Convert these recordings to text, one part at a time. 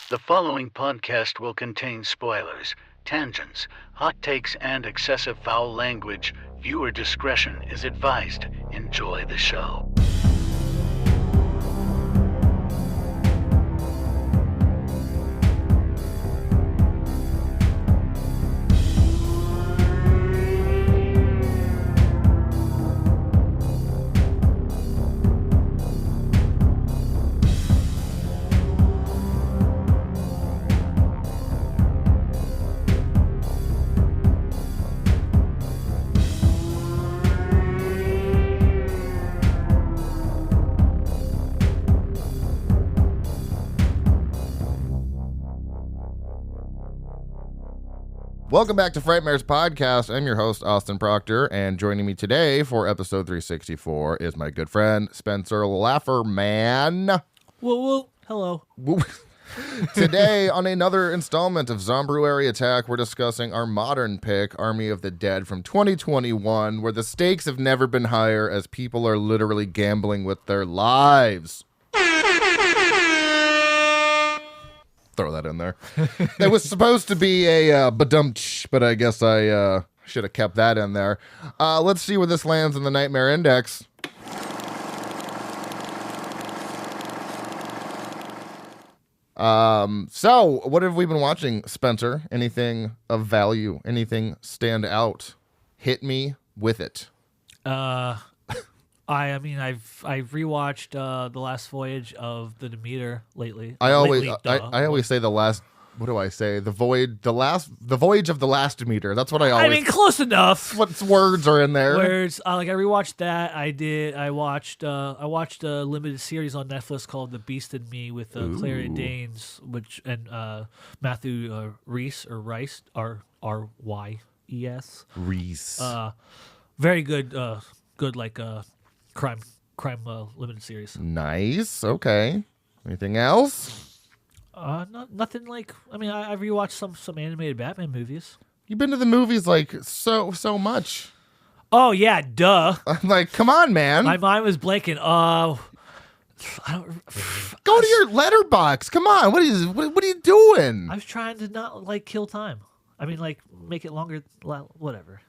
The following podcast will contain spoilers, tangents, hot takes, and excessive foul language. Viewer discretion is advised. Enjoy the show. Welcome back to Frightmares Podcast. I'm your host, Austin Proctor, and joining me today for episode 364 is my good friend, Spencer Lafferman. Whoa, hello. Today, on another installment of Zombruary Attack, we're discussing our modern pick, Army of the Dead from 2021, where the stakes have never been higher as people are literally gambling with their lives. Throw that in there. It was supposed to be a badumch, but I guess I should have kept that in there. Let's see where this lands in the Nightmare Index. So what have we been watching, Spencer? Anything of value? Anything stand out? Hit me with it. I mean, I've rewatched The Last Voyage of the Demeter lately. I always say the last. What do I say? The voyage of the last Demeter. That's what I always. I mean, close enough. What words are in there? Words. I rewatched that. I watched a limited series on Netflix called The Beast in Me with Claire Danes, and Matthew Rhys or Rice R-Y-E-S. Reese. Very good. Good crime limited series. Nice. Okay. Anything else? Nothing like. I mean, I've rewatched some animated Batman movies. You've been to the movies like so much. Oh yeah, duh. I'm like, come on, man. My mind was blanking. I don't. Go to your letterbox. Come on. What are you doing? I was trying to not kill time. I mean, make it longer. Whatever.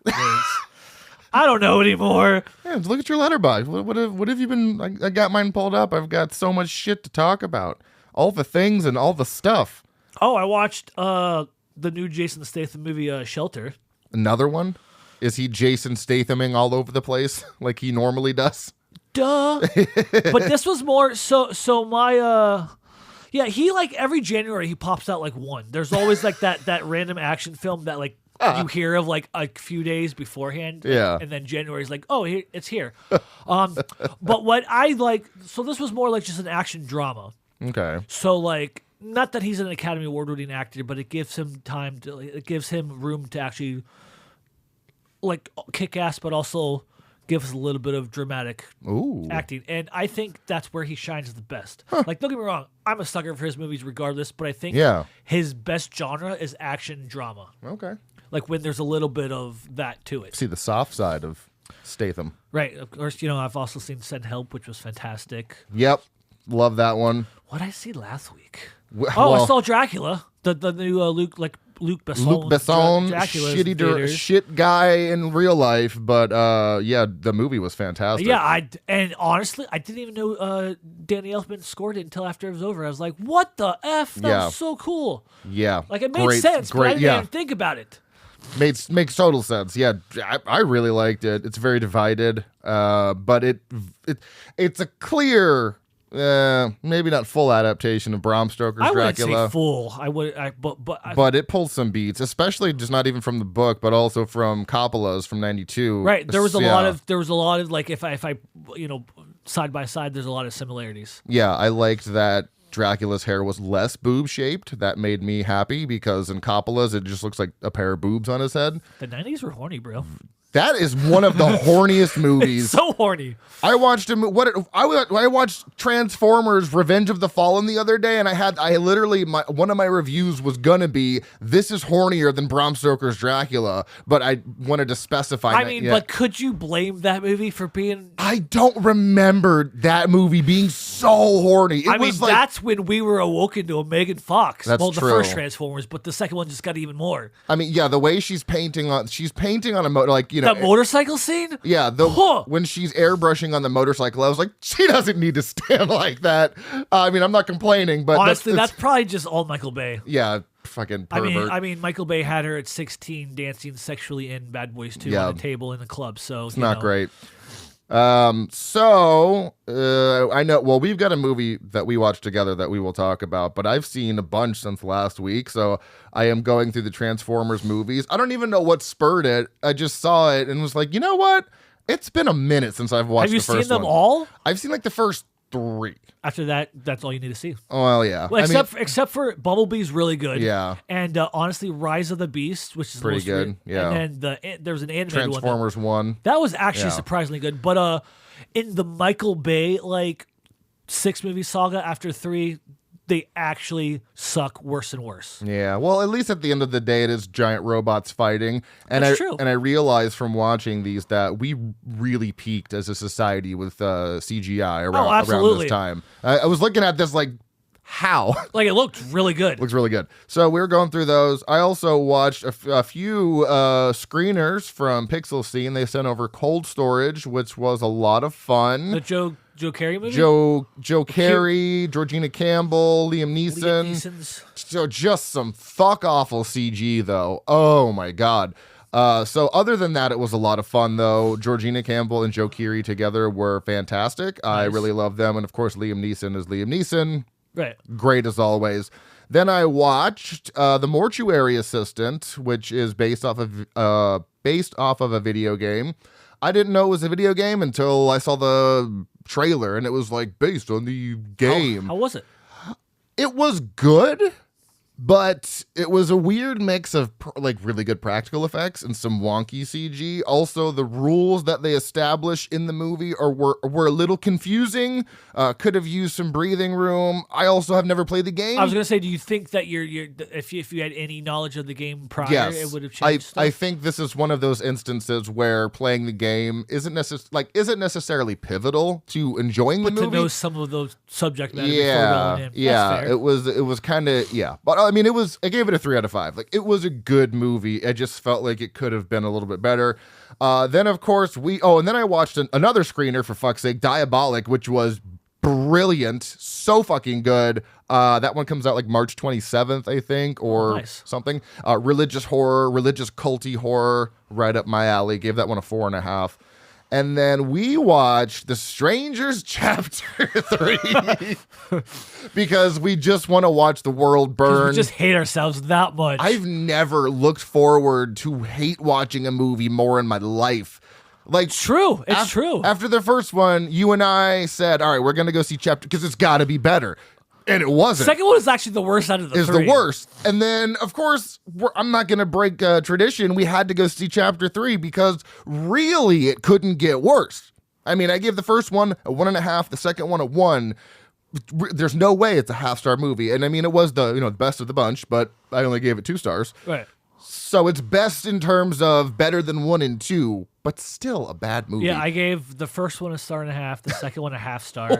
I don't know anymore. Yeah, look at your letterbox. What have you been? I got mine pulled up. I've got so much shit to talk about. All the things and all the stuff. Oh, I watched the new Jason Statham movie, Shelter. Another one? Is he Jason Stathaming all over the place like he normally does? Duh. But this was more so my yeah, he every January he pops out one. There's always that random action film that you hear of a few days beforehand. Yeah. And then January's oh, it's here. But what I so this was more just an action drama. Okay. So not that he's an Academy Award-winning actor, but it gives him room to actually kick ass, but also give us a little bit of dramatic acting. And I think that's where he shines the best. Huh. Don't get me wrong, I'm a sucker for his movies regardless, but I think his best genre is action drama. Okay. When there's a little bit of that to it. See the soft side of Statham. Right. Of course, I've also seen Send Help, which was fantastic. Yep. Love that one. What did I see last week? I saw Dracula. The new Luc Besson Dracula shit guy in real life, but the movie was fantastic. Yeah, and honestly, I didn't even know Danny Elfman scored it until after it was over. I was like, "What the f? That was so cool." Yeah, it made sense, but I didn't even think about it. Makes total sense. Yeah, I really liked it. It's very divided, but it's a clear. Maybe not full adaptation of Bram Stoker's Dracula. I wouldn't say full. But it pulls some beats, especially just not even from the book, but also from Coppola's from '92. Right. There was a lot of if I side by side, there's a lot of similarities. Yeah, I liked that Dracula's hair was less boob shaped. That made me happy because in Coppola's it just looks like a pair of boobs on his head. The '90s were horny, bro. That is one of the horniest movies. So horny. I watched I watched Transformers: Revenge of the Fallen the other day, and I literally one of my reviews was gonna be, this is hornier than Bram Stoker's Dracula, but I wanted to specify. I mean, but could you blame that movie for being? I don't remember that movie being so horny. That's when we were awoken to a Megan Fox. That's the true. first Transformers, but the second one just got even more. I mean, yeah, the way she's painting on a motor, like, you know, that motorcycle scene. Yeah, when she's airbrushing on the motorcycle, I was like, she doesn't need to stand like that. I mean, I'm not complaining, but honestly, that's probably just all Michael Bay. Yeah, fucking pervert. I mean, Michael Bay had her at 16 dancing sexually in Bad Boys 2 on a table in the club, so it's not great. I know. Well, we've got a movie that we watched together that we will talk about, but I've seen a bunch since last week, so I am going through the Transformers movies. I don't even know what spurred it. I just saw it and was like, you know what? It's been a minute since I've watched the first one. Have you seen them all? I've seen like the first 3. After that, that's all you need to see. Oh, well, yeah. Well, except for Bumblebee's really good. Yeah. And honestly, Rise of the Beast, which is pretty good. Yeah. And then there was an animated Transformers 1. That was actually surprisingly good. But in the Michael Bay 6-movie saga after 3, they actually suck worse and worse. Yeah, well, at least at the end of the day, it is giant robots fighting. And That's true. And I realized from watching these that we really peaked as a society with CGI around this time. I was looking at this like, how? Like, it looked really good. Looks really good. So we were going through those. I also watched a few screeners from Pixel Scene. They sent over Cold Storage, which was a lot of fun. The Joe Carey movie? Joe Carey, Georgina Campbell, Liam Neeson. So just some fuck awful CG though. Oh my god. So other than that, it was a lot of fun though. Georgina Campbell and Joe Carey together were fantastic. Nice. I really love them, and of course Liam Neeson is Liam Neeson. Right. Great as always. Then I watched The Mortuary Assistant, which is based off of a video game. I didn't know it was a video game until I saw the trailer, and it was like based on the game. How was it? It was good, but it was a weird mix of like really good practical effects and some wonky CG. Also, the rules that they establish in the movie were a little confusing. Could have used some breathing room. I also have never played the game. I was gonna say, do you think that if you had any knowledge of the game prior, yes, it would have changed stuff? I think this is one of those instances where playing the game isn't necessarily pivotal to enjoying the movie. But to know some of those subject matter before going in. Yeah, That's fair. it was kind of, but I mean, I gave it a 3 out of 5. Like, it was a good movie. I just felt like it could have been a little bit better. Then of course and then I watched another screener, for fuck's sake, Diabolic, which was brilliant, so fucking good. That one comes out like March 27th, I think, or something. Religious horror, religious culty horror, right up my alley. Gave that one a 4.5. And then we watched The Strangers Chapter 3 because we just want to watch the world burn. We just hate ourselves that much. I've never looked forward to hate watching a movie more in my life. Like, it's true. It's true. After the first one, you and I said, all right, we're going to go see Chapter, because it's got to be better. And it wasn't. Second one is actually the worst out of the 3. Is the worst. And then, of course, I'm not going to break tradition. We had to go see Chapter 3 because really it couldn't get worse. I mean, I gave the first one a 1.5, the second one a 1. There's no way it's a half-star movie. And I mean, it was the best of the bunch, but I only gave it 2 stars. Right. So it's best in terms of better than 1 and 2, but still a bad movie. Yeah, I gave the first one a 1.5, the second one a 0.5 star,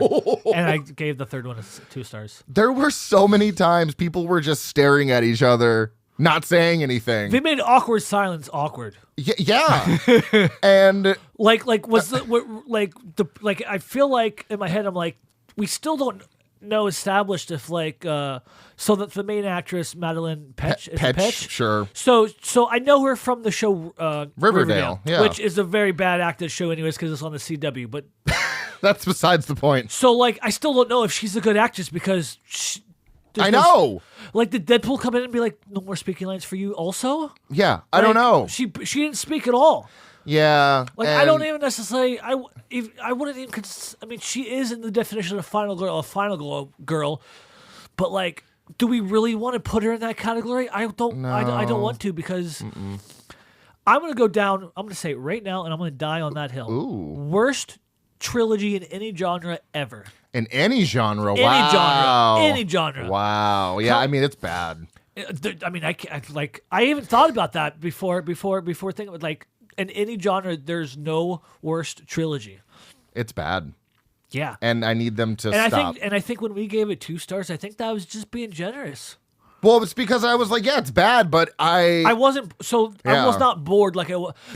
and I gave the third one 2 stars. There were so many times people were just staring at each other, not saying anything. They made awkward silence awkward. Yeah. And I feel like in my head I'm like, we still don't know established if so that the main actress Madeline Petch is Petch, sure. So I know her from the show Riverdale, yeah, which is a very bad acted show anyways because it's on the CW. But that's besides the point. So I still don't know if she's a good actress because I know. Did Deadpool come in and be like, no more speaking lines for you? Also, yeah, I don't know. She didn't speak at all. Yeah, I don't even necessarily. I wouldn't even. I mean, she is in the definition of final girl, but do we really want to put her in that category? I don't. No. I don't want to because I'm going to go down. I'm going to say it right now, and I'm going to die on that hill. Ooh. Worst trilogy in any genre ever. In any genre? Any Wow. genre. Any genre. Wow. Yeah, I mean, it's bad. I mean, I even thought about that before thinking of like in any genre. There's no worst trilogy. It's bad. Yeah, And I need them to and stop. I think when we gave it 2 stars, I think that was just being generous. Well, it's because I was like, yeah, it's bad, but I wasn't I was Yeah. not bored like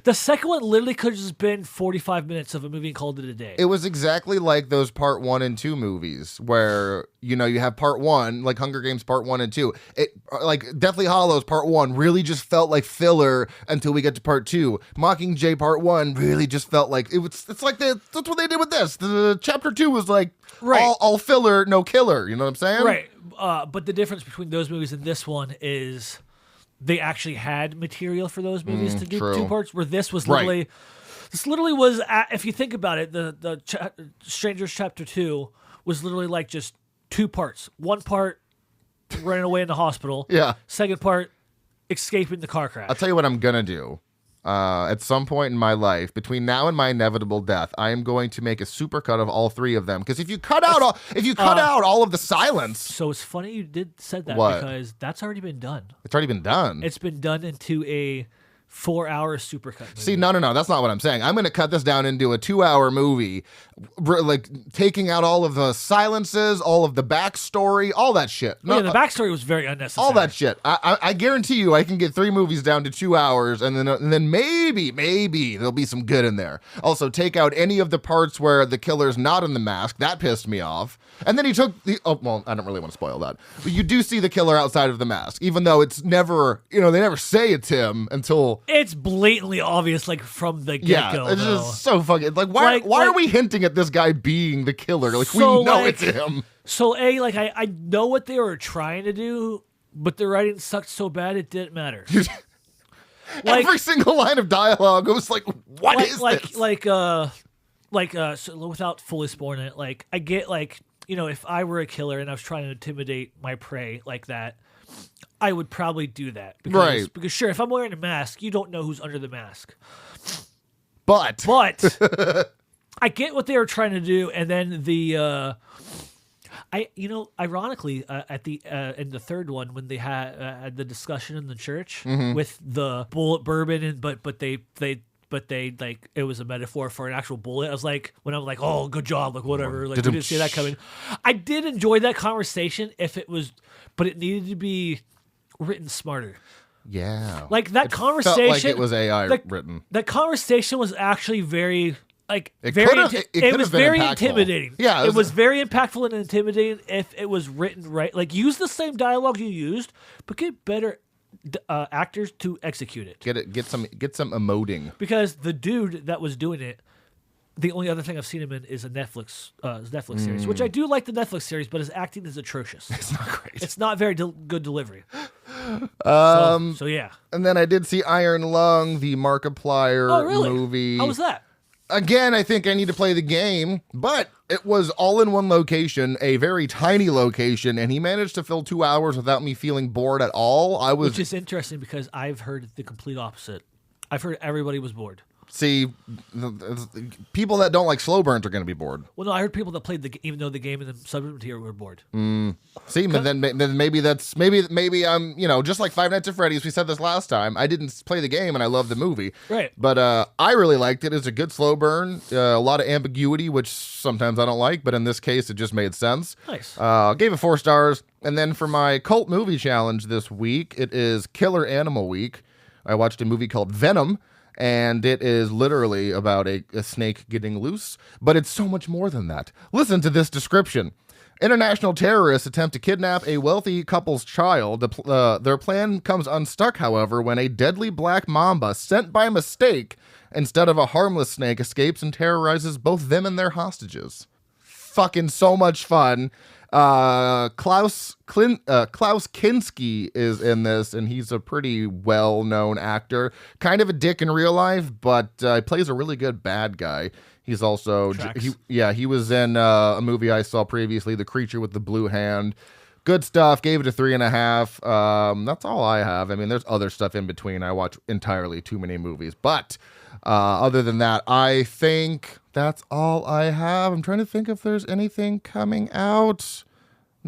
the second one literally could have just been 45 minutes of a movie and called it a day. It was exactly like those part 1 and 2 movies where, you know, you have part 1, like Hunger Games part 1 and 2. It like Deathly Hallows part 1 really just felt like filler until we get to part 2. Mockingjay part 1 really just felt like it's like that's what they did with this. The chapter 2 was like Right. all filler, no killer. You know what I'm saying? Right. But the difference between those movies and this one is they actually had material for those movies to do true. 2 parts, where this was Right. literally this literally was if you think about it, the Strangers chapter 2 was literally like just 2 parts. One part running away in the hospital. Yeah. Second part escaping the car crash. I'll tell you what I'm gonna do. At some point in my life, between now and my inevitable death, I am going to make a supercut of all 3 of them. Because if you cut out all of the silence, So it's funny you said that What? because that's already been done. it's already been done. It's been done into a 4-hour supercut movie. See, no, that's not what I'm saying. I'm going to cut this down into a 2-hour movie, like taking out all of the silences, all of the backstory, all that shit. Oh, yeah, the backstory was very unnecessary. all that shit. I guarantee you, I can get 3 movies down to 2 hours, and then maybe there'll be some good in there. Also, take out any of the parts where the killer's not in the mask. That pissed me off. And then he took the. Oh well, I don't really want to spoil that, but you do see the killer outside of the mask, even though it's never. They never say it's him until. It's blatantly obvious, like from the Yeah, get-go. it's though. just so fucking like why are we hinting at this guy being the killer? Like So, we know like- it's him. So I know what they were trying to do, but the writing sucked so bad it didn't matter. Like- Every single line of dialogue was like, what is this? So without fully spoiling it, like I get if I were a killer and I was trying to intimidate my prey like that, I would probably do that. Right. Because sure, if I'm wearing a mask, you don't know who's under the mask. But I get what they were trying to do, and then ironically, at the in the third one when they had the discussion in the church with the bullet bourbon, but they like it was a metaphor for an actual bullet. I was like, when I'm like, oh, good job, like whatever, like we didn't see that coming. I did enjoy that conversation but it needed to be written smarter. yeah, Like that it conversation, felt like it was AI like, written. That conversation was actually very. Like It very, could've- it it was could've been very impactful. intimidating. Yeah, it was very impactful and intimidating if it was written right. Like use the same dialogue you used, but get better actors to execute it. Get some emoting. Because the dude that was doing it, the only other thing I've seen him in is a Netflix series, which I do like the Netflix series, but his acting is atrocious. It's not great. It's not very good delivery. So yeah. And then I did see Iron Lung, the Markiplier Oh really? movie. How was that? Again, I think I need to play the game, but it was all in one location, a very tiny location, and he managed to fill 2 hours without me feeling bored at all. Which is interesting because I've heard the complete opposite. I've heard everybody was bored. See, people that don't like slow burns are going to be bored. Well, no, I heard people that played even though the game and the subject material were bored. See, then maybe I'm, just like Five Nights at Freddy's. We said this last time. I didn't play the game and I love the movie. Right. But I really liked it. It's a good slow burn. A lot of ambiguity, which sometimes I don't like, but in this case, it just made sense. Nice. Gave it 4 stars. And then for my cult movie challenge this week, it is Killer Animal Week. I watched a movie called Venom. And it is literally about a snake getting loose, but it's so much more than that. Listen to this description. International terrorists attempt to kidnap a wealthy couple's child. Their plan comes unstuck, however, when a deadly black mamba sent by mistake instead of a harmless snake escapes and terrorizes both them and their hostages. Fucking so much fun. Klaus Kinski is in this, and he's a pretty well-known actor. Kind of a dick in real life, but he plays a really good bad guy. He's also he was in a movie I saw previously, The Creature with the Blue Hand. Good stuff. Gave it a 3.5. That's all I have. I mean, there's other stuff in between. I watch entirely too many movies. But other than that, I think that's all I have. I'm trying to think if there's anything coming out.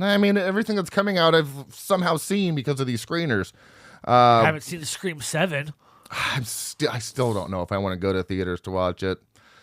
I mean, everything that's coming out I've somehow seen because of these screeners. I haven't seen the Scream 7. I still don't know if I want to go to theaters to watch it.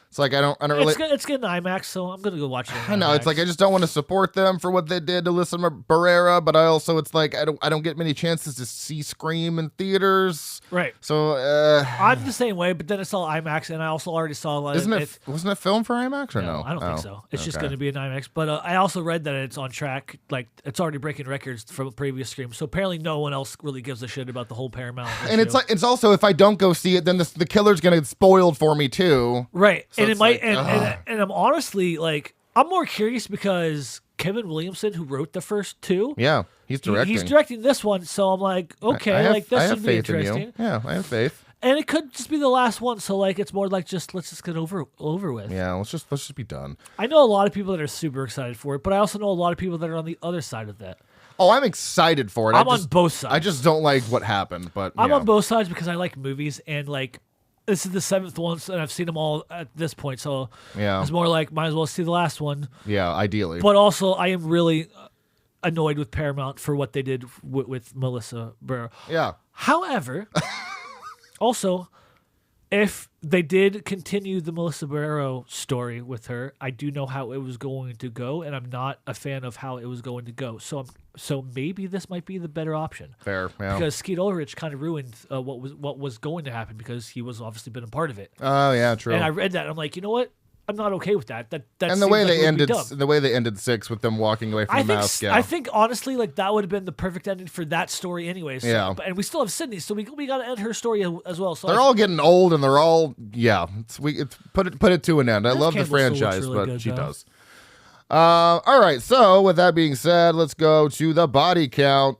It's like I don't really. It's getting IMAX, so I'm gonna go watch it. I know it's like I just don't want to support them for what they did to Alyssa Barrera, but I also it's like I don't get many chances to see Scream in theaters. Right. So I'm the same way, but then it's all IMAX, and I also already saw. Wasn't it filmed for IMAX or no? I don't think so. It's just going to be an IMAX. But I also read that it's on track. Like it's already breaking records from a previous Scream. So apparently, no one else really gives a shit about the whole Paramount issue. And it's also if I don't go see it, then the killer's going to get spoiled for me too. Right. So and it might. Like, and I'm honestly like I'm more curious because Kevin Williamson, who wrote the first two, yeah, he's directing. He's directing this one, so I'm like, okay, this should be interesting. Yeah, I have faith. And it could just be the last one, so like it's more like let's just get over with. Yeah, let's just be done. I know a lot of people that are super excited for it, but I also know a lot of people that are on the other side of that. Oh, I'm excited for it. I'm on both sides. I just don't like what happened, but I'm on both sides because I like movies and like. This is the 7th one, and I've seen them all at this point, so it's more like might as well see the last one. Yeah, ideally. But also, I am really annoyed with Paramount for what they did with Melissa Barrera. Yeah. However, also, if they did continue the Melissa Barrera story with her, I do know how it was going to go, and I'm not a fan of how it was going to go. So maybe this might be the better option. Fair, yeah. Because Skeet Ulrich kind of ruined what was going to happen because he was obviously been a part of it. Oh yeah, true. And I read that, and I'm like, you know what? I'm not okay with that. That and the way they ended 6 with them walking away from the mask. Yeah. I think honestly, like that would have been the perfect ending for that story, anyways. Yeah. And we still have Sydney, so we got to end her story as well. So they're all getting old, and they're all put it to an end. I love the franchise, really but good, she though. does. All right. So with that being said, let's go to the body count.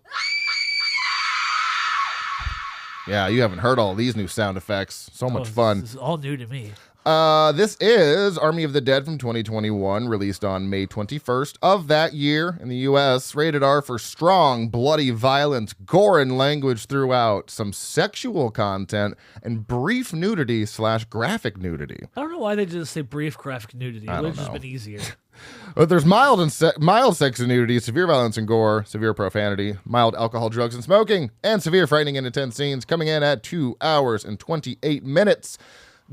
Yeah, you haven't heard all these new sound effects. So much fun. This is all new to me. This is Army of the Dead from 2021, released on May 21st of that year in the U.S. Rated R for strong, bloody violence, gore and language throughout, some sexual content, and brief nudity / graphic nudity. I don't know why they just say brief graphic nudity. It would have just been easier. But there's mild sex and nudity, severe violence and gore, severe profanity, mild alcohol, drugs, and smoking, and severe frightening and intense scenes, coming in at 2 hours and 28 minutes.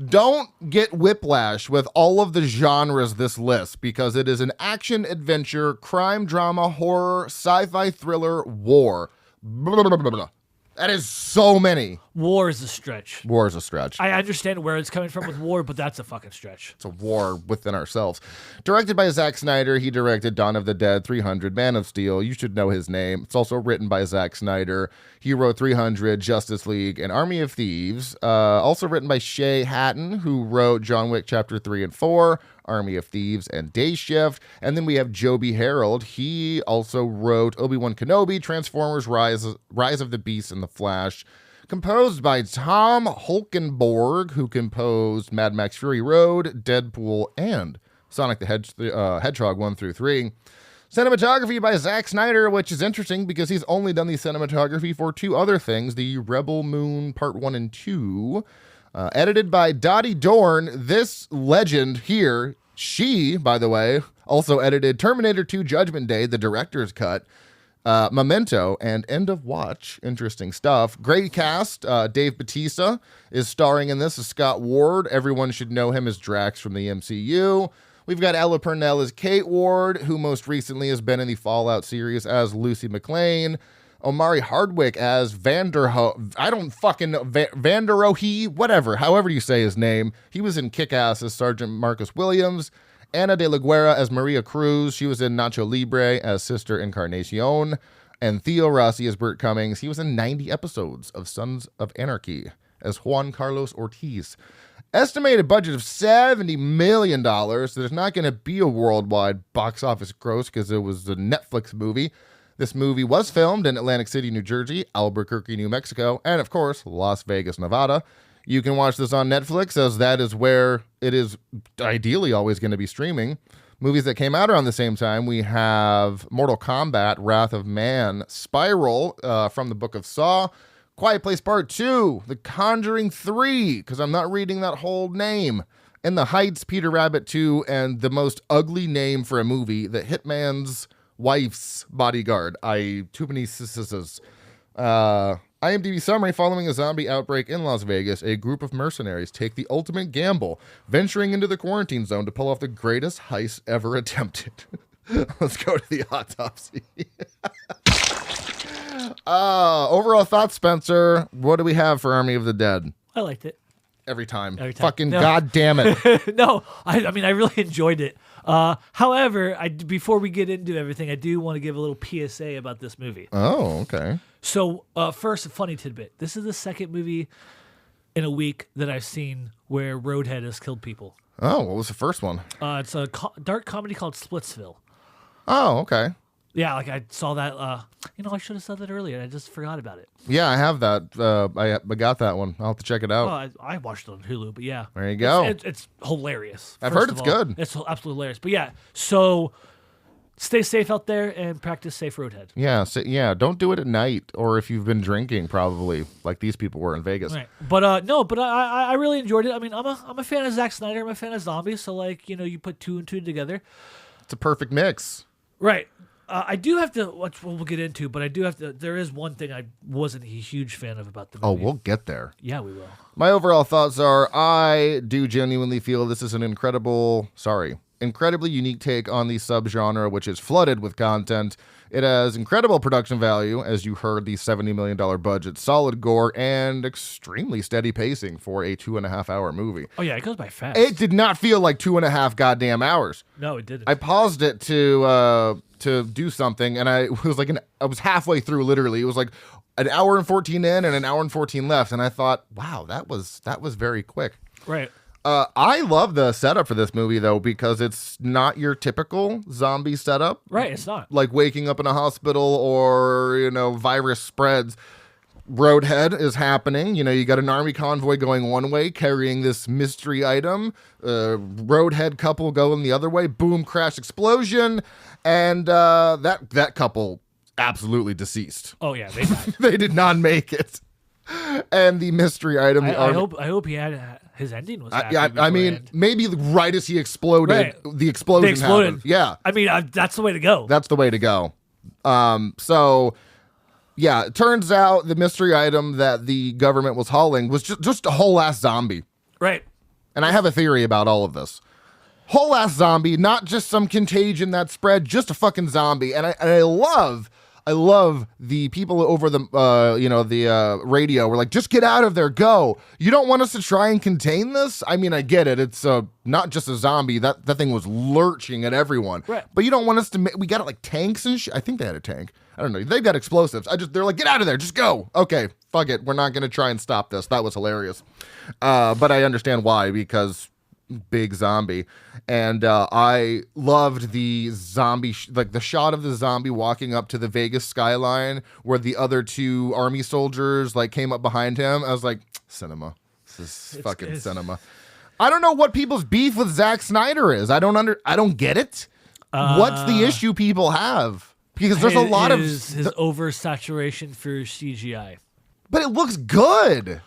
Don't get whiplash with all of the genres this list because it is an action, adventure, crime, drama, horror, sci-fi, thriller, war. Blah, blah, blah, blah. That is so many. War is a stretch. War is a stretch. I understand where it's coming from with war, but that's a fucking stretch. It's a war within ourselves. Directed by Zack Snyder, he directed Dawn of the Dead, 300, Man of Steel. You should know his name. It's also written by Zack Snyder. He wrote 300, Justice League, and Army of Thieves. Also written by Shay Hatton, who wrote John Wick Chapter 3 and 4, Army of Thieves, and Day Shift. And then we have Joby Harold. He also wrote Obi-Wan Kenobi, Transformers, Rise of the Beast, and The Flash. Composed by Tom Holkenborg, who composed Mad Max Fury Road, Deadpool, and Sonic the Hedgehog 1 through 3. Cinematography by Zack Snyder, which is interesting because he's only done the cinematography for 2 other things, the Rebel Moon Part 1 and 2. Edited by Dottie Dorn. This legend here, she, by the way, also edited Terminator 2 Judgment Day, the director's cut, Memento, and End of Watch. Interesting stuff. Great cast. Dave Bautista is starring in this as Scott Ward. Everyone should know him as Drax from the MCU. We've got Ella Purnell as Kate Ward, who most recently has been in the Fallout series as Lucy McLean. Omari Hardwick as Vanderohe, whatever, however you say his name. He was in Kick-Ass as Sergeant Marcus Williams. Ana de la Guerra as Maria Cruz. She was in Nacho Libre as Sister Encarnacion. And Theo Rossi as Burt Cummings. He was in 90 episodes of Sons of Anarchy as Juan Carlos Ortiz. Estimated budget of $70 million. There's not going to be a worldwide box office gross because it was a Netflix movie. This movie was filmed in Atlantic City, New Jersey, Albuquerque, New Mexico, and of course, Las Vegas, Nevada. You can watch this on Netflix as that is where it is ideally always going to be streaming. Movies that came out around the same time, we have Mortal Kombat, Wrath of Man, Spiral from the Book of Saw, Quiet Place Part 2, The Conjuring 3, because I'm not reading that whole name, In the Heights, Peter Rabbit 2, and the most ugly name for a movie, The Hitman's Wife's Bodyguard. Too many sisters. IMDb summary: following a zombie outbreak in Las Vegas, a group of mercenaries take the ultimate gamble, venturing into the quarantine zone to pull off the greatest heist ever attempted. Let's go to the autopsy. Overall thoughts, Spencer. What do we have for Army of the Dead? I liked it. Every time. Fucking no. God damn it. No, I mean, I really enjoyed it. However, before we get into everything, I do want to give a little PSA about this movie. Oh, okay. So, first, a funny tidbit. This is the second movie in a week that I've seen where Roadhead has killed people. Oh, what was the first one? It's a dark comedy called Splitsville. Oh, okay. Yeah, like I saw that. I should have said that earlier. I just forgot about it. Yeah, I have that. I got that one. I'll have to check it out. Oh, I watched it on Hulu, but yeah. There you go. It's hilarious. I've heard it's good. It's absolutely hilarious. But yeah, so stay safe out there and practice safe Roadhead. Yeah, don't do it at night or if you've been drinking, probably, like these people were in Vegas. Right. But I really enjoyed it. I mean, I'm a fan of Zack Snyder. I'm a fan of zombies. So you put two and two together. It's a perfect mix. Right. I do have to, which we'll get into, but I do have to, there is one thing I wasn't a huge fan of about the movie. Oh, we'll get there. Yeah, we will. My overall thoughts are, I do genuinely feel this is an incredibly unique take on the subgenre, which is flooded with content. It has incredible production value, as you heard, the $70 million budget, solid gore, and extremely steady pacing for a 2.5-hour movie. Oh, yeah, it goes by fast. It did not feel like 2.5 goddamn hours. No, it didn't. I paused it to do something, and I was halfway through, literally. It was like an hour and 14 in and an hour and 14 left, and I thought, wow, that was very quick. Right. I love the setup for this movie, though, because it's not your typical zombie setup. Right, it's not. Like waking up in a hospital or, virus spreads. Roadhead is happening. You got an army convoy going one way, carrying this mystery item. Roadhead couple going the other way. Boom, crash, explosion. And that couple absolutely deceased. Oh, yeah, they died. They did not make it. And the mystery item. I hope he had his ending was happy. I mean, maybe right as he exploded, right. the explosion happened. Yeah. I mean, that's the way to go. That's the way to go. So, yeah, it turns out the mystery item that the government was hauling was just a whole ass zombie. Right. And I have a theory about all of this. Whole ass zombie, not just some contagion that spread, just a fucking zombie. And I love the people over the radio were like, just get out of there, go. You don't want us to try and contain this? I mean, I get it. It's not just a zombie. That thing was lurching at everyone. Right. But you don't want us to, we got it like tanks and shit. I think they had a tank. I don't know. They've got explosives. They're like, get out of there. Just go. Okay, fuck it. We're not going to try and stop this. That was hilarious. But I understand why, because big zombie. And I loved the zombie, the shot of the zombie walking up to the Vegas skyline where the other two army soldiers came up behind him. I was like, cinema. This is fucking cinema. I don't know what people's beef with Zack Snyder is. I don't get it. What's the issue people have? Because there's a lot of his oversaturation for CGI. But it looks good.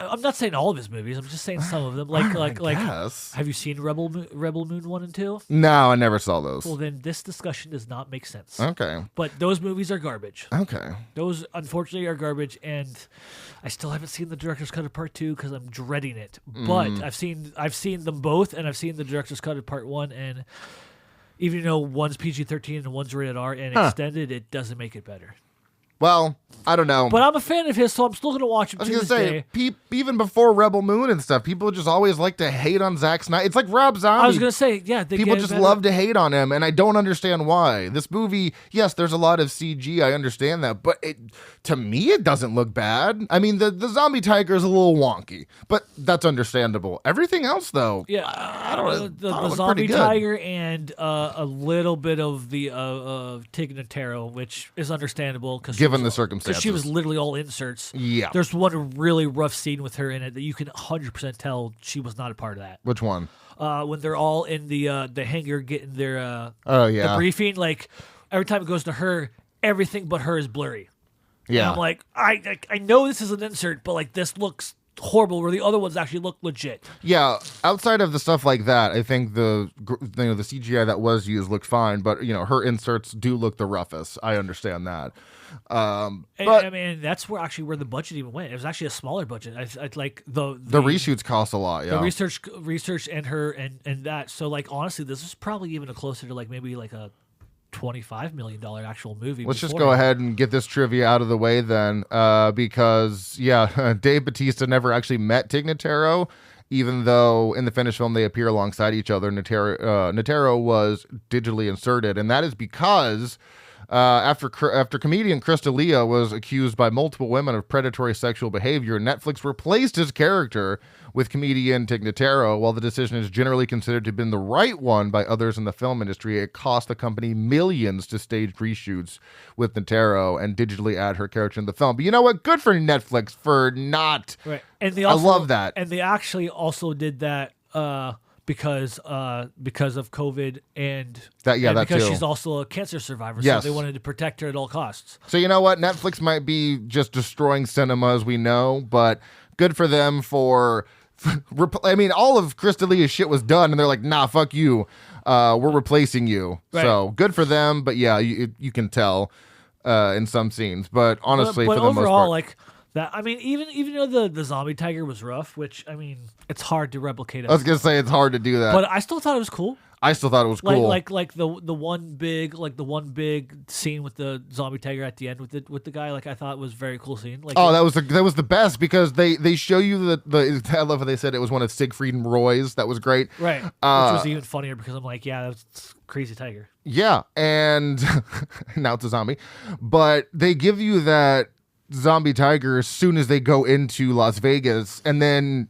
I'm not saying all of his movies. I'm just saying some of them. Like, guess. Have you seen Rebel Moon 1 and 2? No, I never saw those. Well, then this discussion does not make sense. Okay. But those movies are garbage. Okay. Those, unfortunately, are garbage, and I still haven't seen the director's cut of Part 2 because I'm dreading it. But I've seen them both, and I've seen the director's cut of Part 1, and even though one's PG-13 and one's rated R and extended, it doesn't make it better. Well, I don't know. But I'm a fan of his, so I'm still going to watch him to this day. Even before Rebel Moon and stuff, people just always like to hate on Zack Snyder. It's like Rob Zombie. I was going to say, yeah. People just love to hate on him, and I don't understand why. This movie, yes, there's a lot of CG. I understand that. But to me, it doesn't look bad. I mean, the zombie tiger is a little wonky, but that's understandable. Everything else, though, yeah, I don't know. The zombie tiger and a little bit of the Tig Notaro, which is understandable because given the because circumstances. she was literally all inserts. Yeah. There's one really rough scene with her in it that you can 100% tell she was not a part of that. Which one? When they're all in the hangar getting their the briefing, like every time it goes to her, everything but her is blurry. Yeah. And I'm like, I know this is an insert, but like this looks horrible where the other ones actually look legit. Yeah, outside of the stuff like that, I think the CGI that was used looked fine, but her inserts do look the roughest. I understand that. But I mean, that's where the budget even went. It was actually a smaller budget. I like the reshoots cost a lot. Yeah, the research and her and that. So like honestly, this is probably even closer to like maybe like a $25 million actual movie. Let's just go ahead and get this trivia out of the way then, because Dave Bautista never actually met Tig Notaro, even though in the finished film they appear alongside each other. Notaro was digitally inserted, and that is because after comedian Chris D'Elia was accused by multiple women of predatory sexual behavior, Netflix replaced his character with comedian Tig Notaro. While the decision is generally considered to have been the right one by others in the film industry, it cost the company millions to stage reshoots with Notaro and digitally add her character in the film. But you know what? Good for Netflix for not. Right, and I love that. And they actually also did that because of COVID and because too. she's also a cancer survivor. Yes. So they wanted to protect her at all costs. So you know what? Netflix might be just destroying cinema as we know, but good for them for. I mean, all of Chris D'Elia's shit was done, and they're like, "Nah, fuck you. We're replacing you." Right. So good for them, but yeah, you can tell in some scenes. But honestly, but for the overall, most part, like that. I mean, even though the zombie tiger was rough, which I mean, it's hard to replicate. I was gonna say it's hard to do that, but I still thought it was cool. I still thought it was cool. Like the one big scene with the zombie tiger at the end with the guy. Like I thought it was a very cool scene. Like that was the best because they show you the I love how they said it was one of Siegfried and Roy's. That was great. Right. Which was even funnier because I'm like, yeah, that's crazy tiger. Yeah, and now it's a zombie, but they give you that zombie tiger as soon as they go into Las Vegas, and then.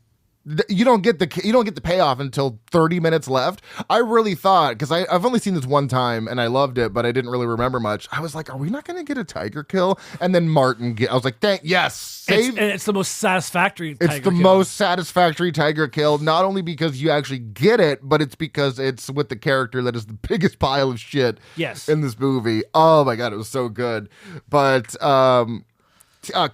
You don't get the payoff until 30 minutes left. I really thought, because I've only seen this one time and I loved it, but I didn't really remember much. I was like, are we not going to get a tiger kill? And then I was like, yes, it's the most satisfactory. Most satisfactory tiger kill. Not only because you actually get it, but it's because it's with the character that is the biggest pile of shit. Yes. In this movie. Oh my god, it was so good. But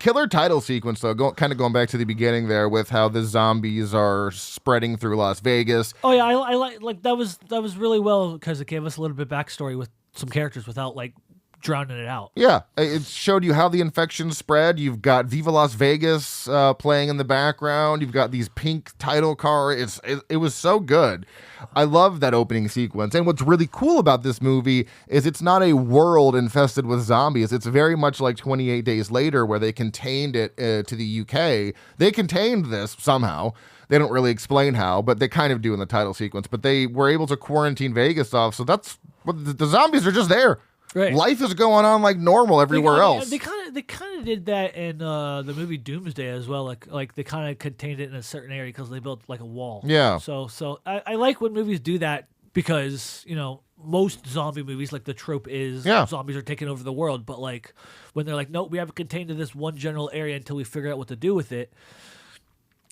killer title sequence though, going back to the beginning there with how the zombies are spreading through Las Vegas. Oh yeah, I like that was really well because it gave us a little bit backstory with some characters without like drowning it out. Yeah, it showed you how the infection spread. You've got Viva Las Vegas playing in the background. You've got these pink title cards. It was so good. I love that opening sequence. And what's really cool about this movie is it's not a world infested with zombies. It's very much like 28 Days Later, where they contained it to the UK. They contained this somehow. They don't really explain how, but they kind of do in the title sequence. But they were able to quarantine Vegas off. So that's what the zombies are just there. Right. Life is going on like normal everywhere else. They kind of did that in the movie Doomsday as well. Like they kind of contained it in a certain area because they built like a wall. Yeah. So I like when movies do that because most zombie movies, like the trope is zombies are taking over the world, but like when they're like, nope, we have it contained to this one general area until we figure out what to do with it.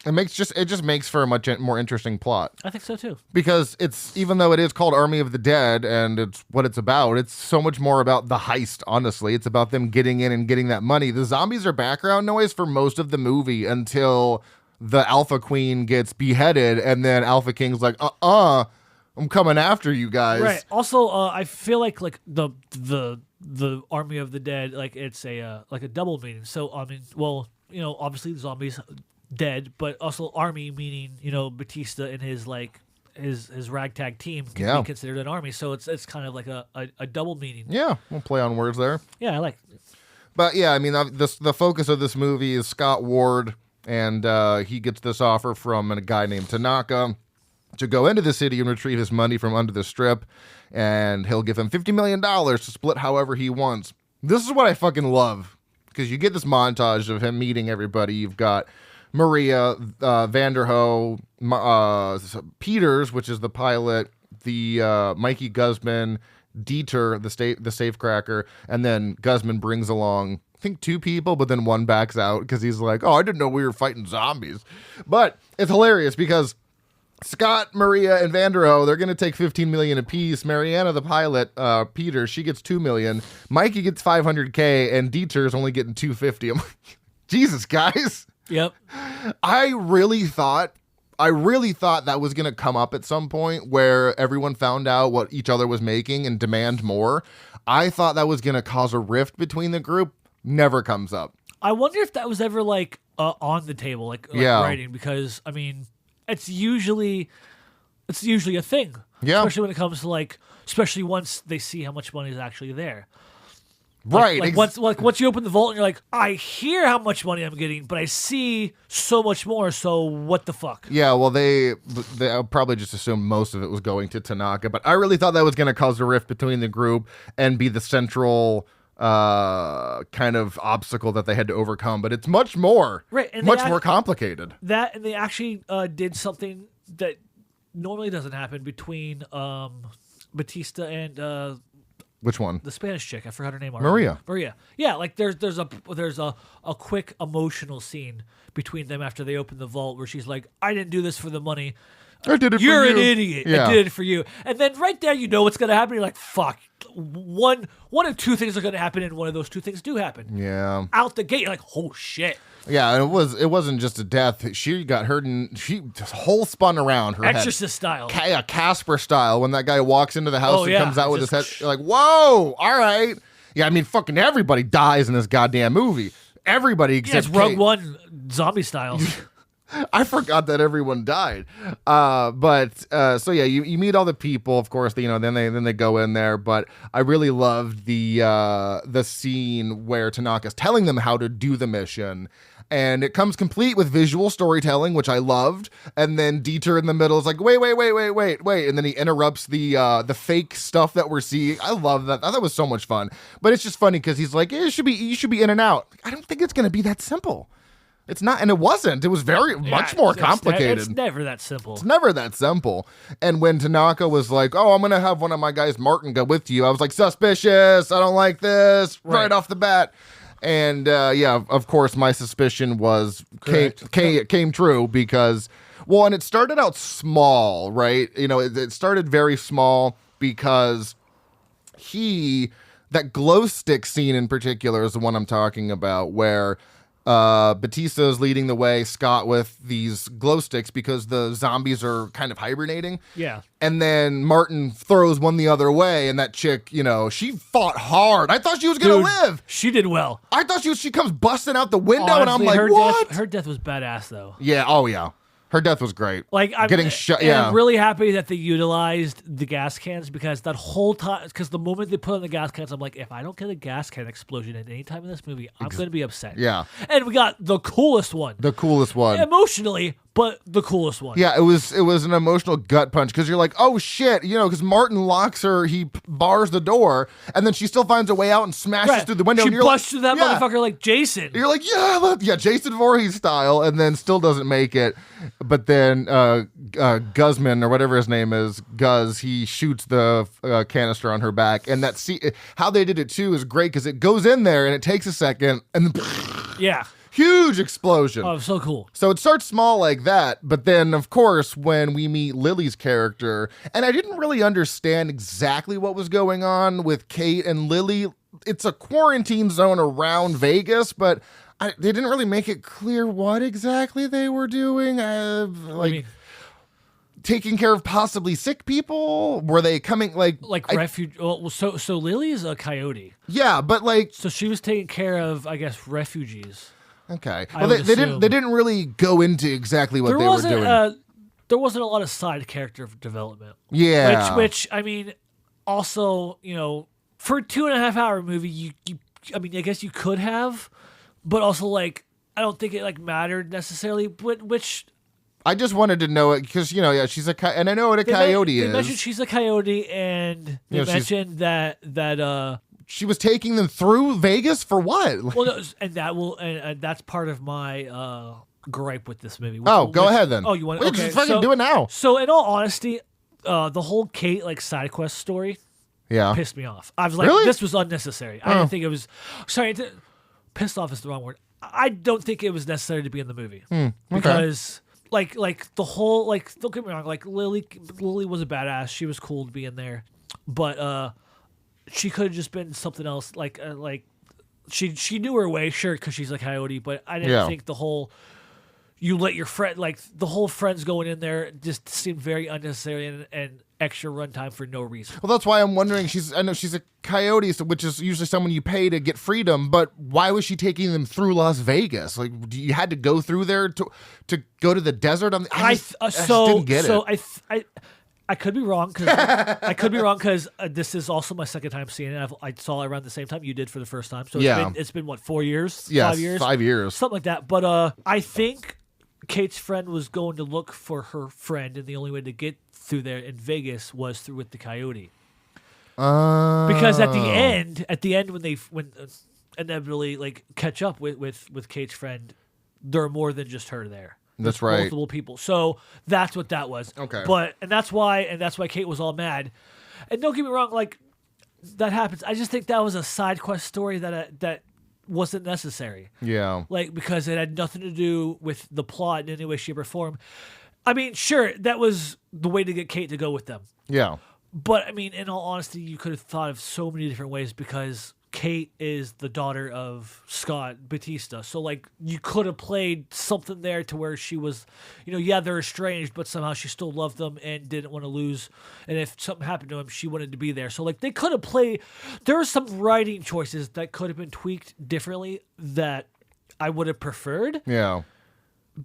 It just makes for a much more interesting plot. I think so too. Because even though it is called Army of the Dead and it's what it's about, it's so much more about the heist, honestly. It's about them getting in and getting that money. The zombies are background noise for most of the movie until the Alpha Queen gets beheaded and then Alpha King's like, I'm coming after you guys. Right. Also, I feel like the Army of the Dead, like it's a double meaning. So I mean, well, obviously the zombies dead, but also army meaning Batista and his ragtag team can be considered an army. So it's kind of like a double meaning. Yeah, we'll play on words there. Yeah, I like it. But yeah, I mean the focus of this movie is Scott Ward, and he gets this offer from a guy named Tanaka to go into the city and retrieve his money from under the strip, and he'll give him $50 million to split however he wants. This is what I fucking love, because you get this montage of him meeting everybody. You've got Maria, Vanderho, Peters, which is the pilot, the Mikey Guzman, Dieter, the safecracker, and then Guzman brings along, I think, 2 people, but then one backs out because he's like, oh, I didn't know we were fighting zombies. But it's hilarious because Scott, Maria, and Vanderohe, they're going to take $15 million apiece. Mariana, the pilot, Peter, she gets $2 million. Mikey gets $500K, and Dieter's only getting $250. I'm like, Jesus, guys. Yep. I really thought that was going to come up at some point where everyone found out what each other was making and demand more. I thought that was going to cause a rift between the group. Never comes up. I wonder if that was ever like on the table, like writing, because I mean, it's usually a thing. Yeah. Especially when it comes to especially once they see how much money is actually there. Right. Once you open the vault and you're like, I hear how much money I'm getting, but I see so much more. So what the fuck? Yeah. Well, they probably just assumed most of it was going to Tanaka, but I really thought that was going to cause a rift between the group and be the central kind of obstacle that they had to overcome. But it's much more, right? And much more complicated. And they actually did something that normally doesn't happen between Batista and which one? The Spanish chick. I forgot her name already. Maria. Yeah, like there's a quick emotional scene between them after they open the vault where she's like, I didn't do this for the money. I did it You're for you. an idiot. Yeah. I did it for you. And then right there, you know what's going to happen. You're like, fuck. One of 2 things are going to happen, and one of those 2 things do happen. Yeah. Out the gate, you're like, oh shit. Yeah, and it wasn't just a death. She got hurt and she just whole spun around her Exorcist head. style. Casper style. When that guy walks into the house and comes out with his head, you're like, whoa, all right. Yeah, I mean, fucking everybody dies in this goddamn movie. Everybody except it's Rogue One zombie style. I forgot that everyone died. So yeah, you meet all the people, of course, then they go in there, but I really loved the scene where Tanaka's telling them how to do the mission. And it comes complete with visual storytelling, which I loved. And then Dieter in the middle is like, wait. And then he interrupts the fake stuff that we're seeing. I love that. I thought it was so much fun. But it's just funny because he's like, you should be in and out. I don't think it's going to be that simple. It's not, and it wasn't. It was much more complicated. It's never that simple. It's never that simple. And when Tanaka was like, oh, I'm going to have one of my guys, Martin, go with you, I was like, suspicious. I don't like this right off the bat. And of course, my suspicion came true because, well, and it started out small, right? It started very small because that glow stick scene in particular is the one I'm talking about, where Batista is leading the way, Scott with these glow sticks because the zombies are kind of hibernating. Yeah. And then Martin throws one the other way, and that chick, she fought hard. I thought she was going to live. She did well. I thought she comes busting out the window, Honestly, and I'm like, what? Her death was badass, though. Yeah, oh yeah. Her death was great. I'm getting shot. Yeah, I'm really happy that they utilized the gas cans because that whole time, because the moment they put on the gas cans, I'm like, if I don't get a gas can explosion at any time in this movie, I'm going to be upset. Yeah. And we got the coolest one. Emotionally, but the coolest one. Yeah, it was an emotional gut punch because you're like, oh shit, because Martin locks her, he bars the door, and then she still finds a way out and smashes through the window. She and you're busts through that yeah. motherfucker like Jason. You're like, yeah, Jason Voorhees style, and then still doesn't make it. But then Guzman, or whatever his name is, Guz, he shoots the canister on her back, and how they did it too is great because it goes in there and it takes a second, and then yeah. Huge explosion. Oh, so cool. So it starts small like that, but then, of course, when we meet Lily's character, and I didn't really understand exactly what was going on with Kate and Lily. It's a quarantine zone around Vegas, but they didn't really make it clear what exactly they were doing. Taking care of possibly sick people? Were they coming refuge? Well, so Lily is a coyote. Yeah, but so she was taking care of, I guess, refugees. Okay. Well, they didn't really go into exactly what they were doing. There wasn't a lot of side character development. Yeah. Which I mean, also, for a 2.5-hour movie, I guess you could have, but also I don't think it mattered necessarily. But which I just wanted to know it because she's a coyote, and I know what a coyote is. They mentioned she's a coyote, and they mentioned that. She was taking them through Vegas for what? Well, no, and that's part of my gripe with this movie. Go ahead then. Oh, you want? Just fucking do it now. So, in all honesty, the whole Kate side quest story, pissed me off. I was like, Really? this was unnecessary. I didn't think it was. Sorry, pissed off is the wrong word. I don't think it was necessary to be in the movie because. Like the whole don't get me wrong, like Lily was a badass. She was cool to be in there, but she could have just been something else. Like she knew her way, sure, because she's a coyote. But I didn't think the whole you let your friend the whole friends going in there just seemed very unnecessary and extra runtime for no reason. Well, that's why I'm wondering. I know she's a coyote, which is usually someone you pay to get freedom. But why was she taking them through Las Vegas? Like, you had to go through there to go to the desert. I just didn't get it. I could be wrong because this is also my second time seeing it. I saw it around the same time you did for the first time. So it's been what, 4 years? Yes, 5 years? 5 years, something like that. But I think Kate's friend was going to look for her friend, and the only way to get through there in Vegas was through with the coyote. Because at the end when inevitably like catch up with Kate's friend, there are more than just her there. That's right. Multiple people. So that's what that was. Okay. And that's why Kate was all mad. And don't get me wrong, like that happens. I just think that was a side quest story that wasn't necessary. Yeah. Like, because it had nothing to do with the plot in any way, shape, or form. I mean, sure, that was the way to get Kate to go with them. Yeah. But, I mean, in all honesty, you could have thought of so many different ways because Kate is the daughter of Scott Batista. So, like, you could have played something there to where she was, they're estranged, but somehow she still loved them and didn't want to lose. And if something happened to him, she wanted to be there. So, like, they could have played. There are some writing choices that could have been tweaked differently that I would have preferred. Yeah.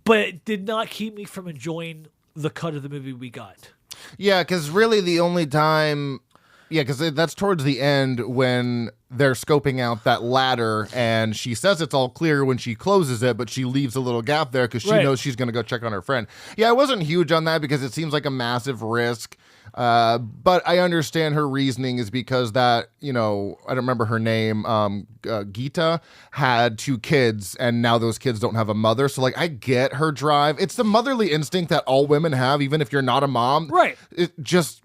But it did not keep me from enjoying the cut of the movie we got. Yeah, because really the only time... Yeah, because that's towards the end when they're scoping out that ladder, and she says it's all clear when she closes it, but she leaves a little gap there because she knows she's going to go check on her friend. Yeah, I wasn't huge on that because it seems like a massive risk. But I understand her reasoning is because that, I don't remember her name, Geeta had 2 kids and now those kids don't have a mother. So like, I get her drive. It's the motherly instinct that all women have, even if you're not a mom. Right.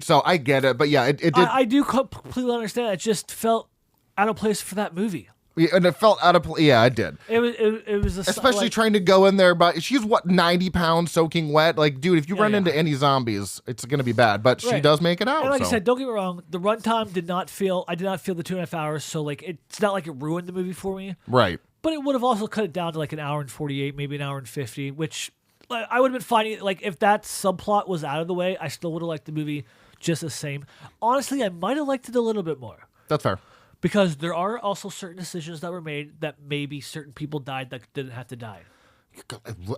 So I get it. But yeah, it did. I do completely understand. It just felt out of place for that movie. Yeah, and it felt out of place. Yeah, I did. It was especially trying to go in there, but she's 90 pounds soaking wet. Like, dude, if you run into any zombies, it's gonna be bad. But she does make it out. And like I said, don't get me wrong, the runtime I did not feel the 2.5 hours. So like, it's not like it ruined the movie for me. Right. But it would have also cut it down to like an hour and 48, maybe an hour and 50, which I would have been fine. Like, if that subplot was out of the way, I still would have liked the movie just the same. Honestly, I might have liked it a little bit more. That's fair. Because there are also certain decisions that were made that maybe certain people died that didn't have to die.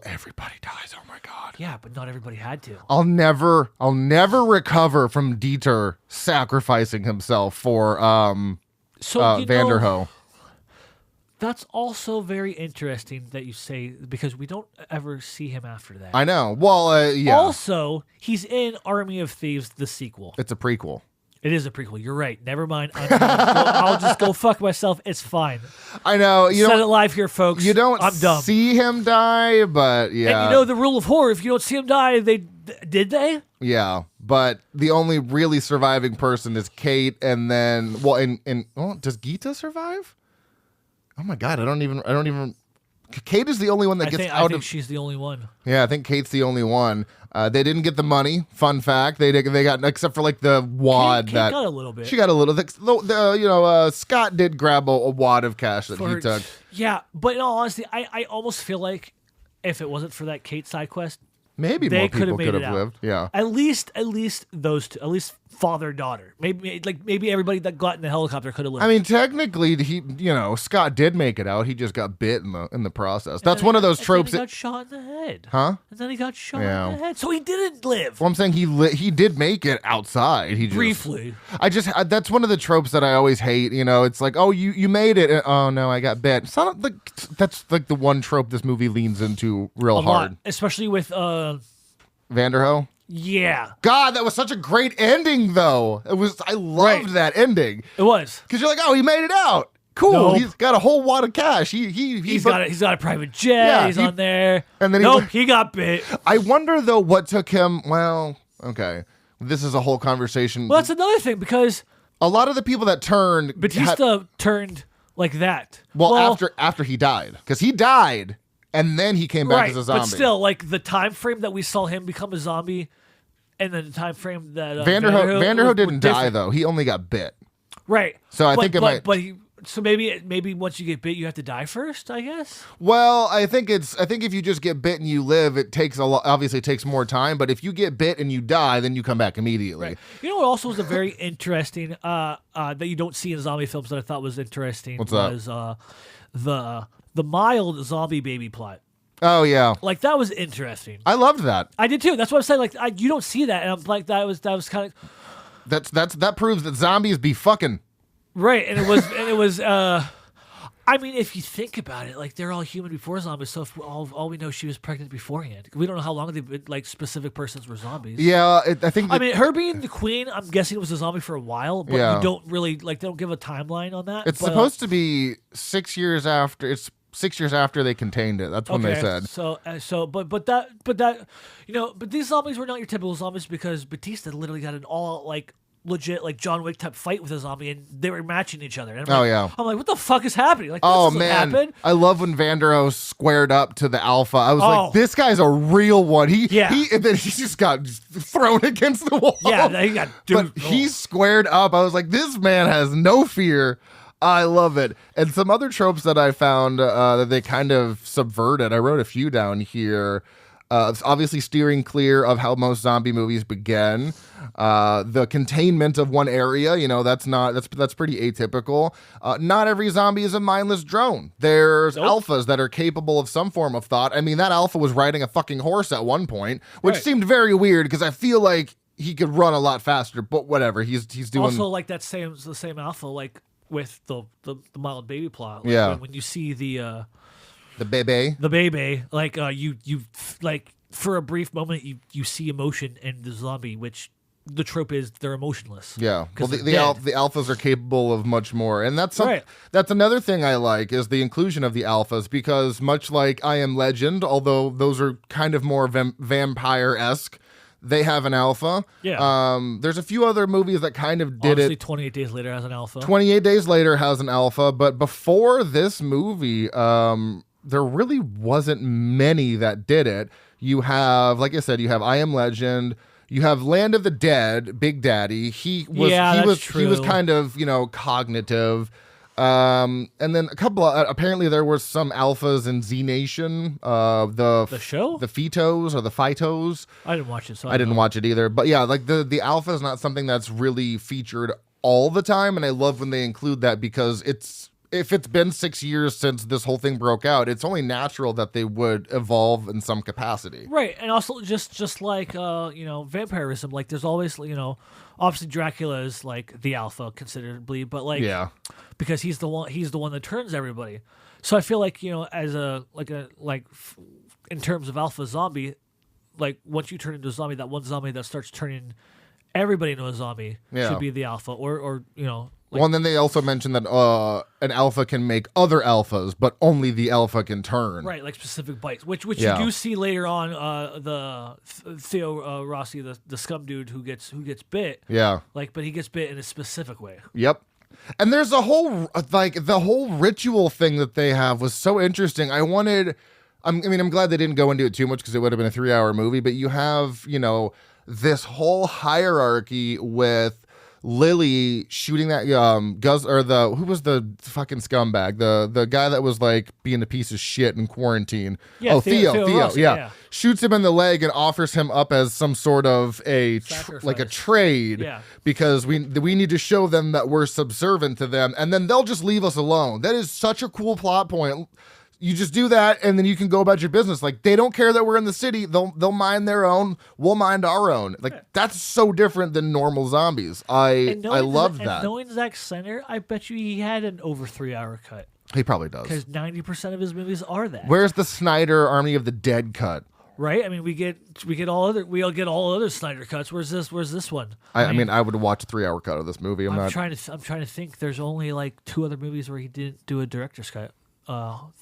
Everybody dies. Oh my god. Yeah, but not everybody had to. I'll never recover from Dieter sacrificing himself for Vanderho. That's also very interesting that you say, because we don't ever see him after that. I know. Well, yeah. Also, he's in Army of Thieves, the sequel. It's a prequel. It is a prequel. You're right. Never mind. I'll just go fuck myself. It's fine. I know. You said it live here, folks. You don't I'm dumb. see him die, but yeah. And the rule of horror, if you don't see him die, did they? Yeah, but the only really surviving person is Kate, and then does Geeta survive? Oh my god, I don't even. Kate is the only one that gets out of. I think she's the only one. Yeah, I think Kate's the only one. They didn't get the money. Fun fact: they got, except for like the wad. Kate got a little bit. She got a little. Scott did grab a wad of cash that he took. Yeah, but in all honesty, I almost feel like if it wasn't for that Kate side quest, maybe they more people could have lived. Yeah, at least those two, at least father daughter. Maybe everybody that got in the helicopter could have lived. I mean, technically, Scott did make it out. He just got bit in the process. That's one of those tropes. He got shot in the head. Huh? And then he got shot in the head, so he didn't live. Well, I'm saying he did make it outside. He just, briefly. That's one of the tropes that I always hate. It's like, oh, you made it. And, oh no, I got bit. It's not like that's like the one trope this movie leans into real hard, especially with Vanderho. Yeah. God, that was such a great ending, though. I loved that ending. It was. Because you're like, oh, he made it out. Cool. Nope. He's got a whole wad of cash. He's got a private jet. Yeah, he's on there. And then he got bit. I wonder though what took him. Well, okay, this is a whole conversation. Well, that's another thing because A lot of the people that turned Batista turned like that. Well, after he died, because he died and then he came back as a zombie. But still, like the time frame that we saw him become a zombie, and then the time frame that Vanderhoof didn't die though. He only got bit. Right. So I think it might. But so maybe once you get bit, you have to die first, I guess. Well, I think if you just get bit and you live, it takes obviously it takes more time. But if you get bit and you die, then you come back immediately. Right. You know what also was a very interesting that you don't see in zombie films that I thought was interesting was the mild zombie baby plot. Oh yeah, like that was interesting. I loved that. I did too. That's what I'm saying. Like you don't see that, and I'm like that was kind of. That proves that zombies be fucking. Right, and it was. I mean, if you think about it, like they're all human before zombies. So if all we know, she was pregnant beforehand. We don't know how long they've been, like specific persons were zombies. Yeah, I think. I mean, her being the queen, I'm guessing it was a zombie for a while, but you don't really they don't give a timeline on that. It's supposed to be 6 years after. It's 6 years after they contained it. That's when they said. But that but these zombies were not your typical zombies because Batista literally got an all like legit like John Wick type fight with a zombie and they were matching each other. And I'm like, what the fuck is happening? Like, this doesn't happen. I love when Vanderhoof squared up to the alpha. I was like, this guy's a real one. He and then he just got thrown against the wall. Yeah, he got he squared up. I was like, this man has no fear. I love it. And some other tropes that I found that they kind of subverted. I wrote a few down here. It's obviously steering clear of how most zombie movies begin. The containment of one area, that's pretty atypical. Not every zombie is a mindless drone. There's alphas that are capable of some form of thought. I mean, that alpha was riding a fucking horse at one point, which seemed very weird because I feel like he could run a lot faster. But whatever, he's doing. Also, like the same alpha, like with the mild baby plot. Like when you see the baby, like you like for a brief moment you see emotion in the zombie, which the trope is they're emotionless. Yeah, well the alphas are capable of much more, and that's another thing I like is the inclusion of the alphas because much like I Am Legend, although those are kind of more vampire-esque. They have an alpha. Yeah. There's a few other movies that kind of did Obviously, it. 28 Days Later has an alpha. 28 Days Later has an alpha, but before this movie, there really wasn't many that did it. You have, like I said, you have I Am Legend. You have Land of the Dead, Big Daddy. He was kind of, cognitive. And then a couple of, apparently there were some alphas in Z Nation. The show? The Phytos or the Phytos. I didn't watch it, so I didn't watch it either. But yeah, like the alpha is not something that's really featured all the time. And I love when they include that because if it's been 6 years since this whole thing broke out, it's only natural that they would evolve in some capacity. Right. And also just like, vampirism, like there's always, obviously Dracula is like the alpha considerably, but like, because he's the one that turns everybody. So I feel like, as in terms of alpha zombie, like once you turn into a zombie, that one zombie that starts turning everybody into a zombie should be the alpha or well, and then they also mentioned that an alpha can make other alphas, but only the alpha can turn. Right, like specific bites, which you do see later on. The Theo Rossi, the scum dude who gets bit. Yeah, but he gets bit in a specific way. Yep. And there's a whole the whole ritual thing that they have was so interesting. I'm glad they didn't go into it too much because it would have been a 3-hour movie. But you have this whole hierarchy with Lily shooting that who was the fucking scumbag, the guy that was like being a piece of shit in quarantine. Yeah, Theo Rossi, yeah. Shoots him in the leg and offers him up as some sort of a trade because we need to show them that we're subservient to them and then they'll just leave us alone. That is such a cool plot point. You just do that, and then you can go about your business. Like, they don't care that we're in the city. They'll mind their own. We'll mind our own. Like, that's so different than normal zombies. I love that. Knowing Zack Snyder, I bet you he had an over 3-hour cut. He probably does. Because 90% of his movies are that. Where's the Snyder Army of the Dead cut? Right? I mean, we all get all other Snyder cuts. Where's this one? I mean, I would watch a 3-hour cut of this movie. I'm trying to think. There's only like 2 other movies where he didn't do a director's cut.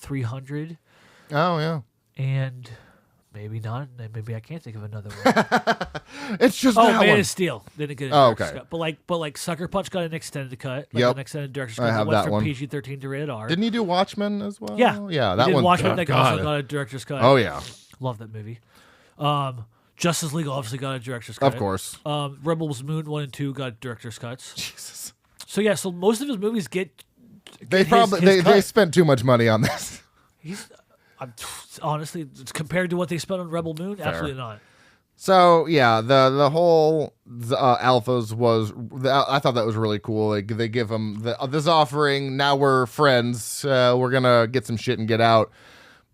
300. Oh yeah. And Maybe not. Maybe I can't think of another one. It's just that Man one. of Steel didn't get a director's cut. But like Sucker Punch got an extended cut. Like an extended director's cut. I have went that from one. PG-13 to rated R. Didn't he do Watchmen as well? Yeah, that one. Watchmen also got a director's cut. Oh yeah, love that movie. Justice League obviously got a director's cut. of course. Rebels Moon 1 and 2 got director's cuts. Jesus. So yeah, so most of his movies get. They spent too much money on this. Honestly, compared to what they spent on Rebel Moon, absolutely not. So yeah, the whole alphas was. I thought that was really cool. Like they give him this offering. Now we're friends. We're gonna get some shit and get out.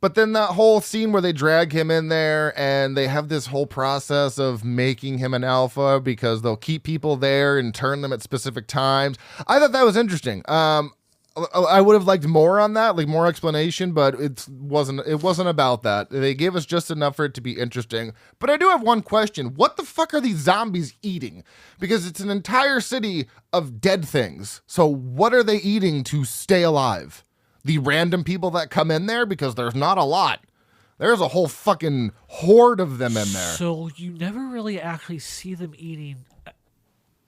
But then that whole scene where they drag him in there and they have this whole process of making him an alpha because they'll keep people there and turn them at specific times. I thought that was interesting. I would have liked more on that, like more explanation, but it wasn't about that. They gave us just enough for it to be interesting. But I do have one question. What the fuck are these zombies eating? Because it's an entire city of dead things. So what are they eating to stay alive? The random people that come in there? Because there's not a lot. There's a whole fucking horde of them in there. So you never really actually see them eating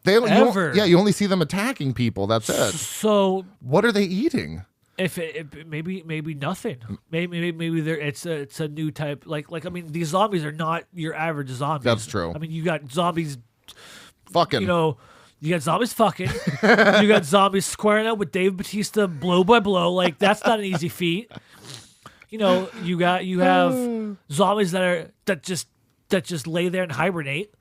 ever. You only see them attacking people. That's it. So what are they eating? If maybe nothing. Maybe it's a new type. Like I mean, these zombies are not your average zombies. That's true. I mean, you got zombies fucking. You got zombies fucking. You got zombies squaring up with Dave Bautista blow by blow. Like that's not an easy feat. You have zombies that just lay there and hibernate.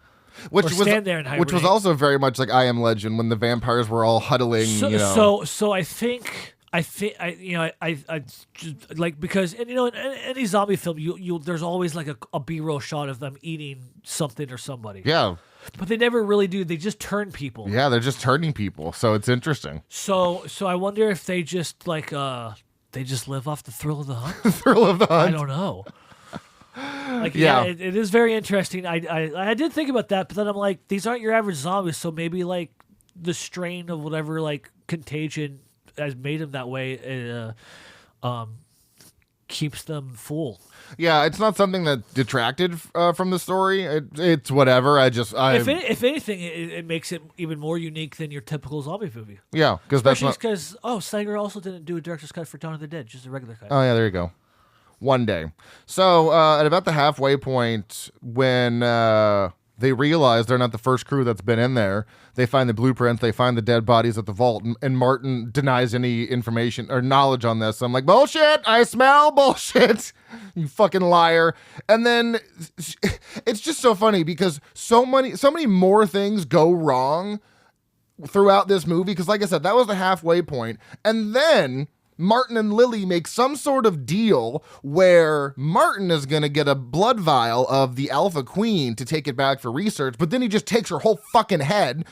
Which was also very much like I Am Legend when the vampires were all huddling. So I think because in any zombie film you there's always like a B-roll shot of them eating something or somebody. Yeah. But they never really do. They just turn people. Yeah, they're just turning people. So it's interesting. So I wonder if they just they just live off the thrill of the hunt. Thrill of the hunt. I don't know. It is very interesting. I did think about that, but then I'm like, these aren't your average zombies, so maybe like the strain of whatever like contagion has made them that way keeps them full. Yeah, it's not something that detracted from the story. It's whatever. If anything, it makes it even more unique than your typical zombie movie. Yeah, because Sanger also didn't do a director's cut for Dawn of the Dead, just a regular cut. Oh yeah, there you go. One day. So at about the halfway point, when they realize they're not the first crew that's been in there, they find the blueprints, they find the dead bodies at the vault, and Martin denies any information or knowledge on this. I'm like, bullshit, I smell bullshit, you fucking liar. And then it's just so funny because so many more things go wrong throughout this movie. Because like I said, that was the halfway point. And then Martin and Lily make some sort of deal where Martin is going to get a blood vial of the Alpha Queen to take it back for research, but then he just takes her whole fucking head.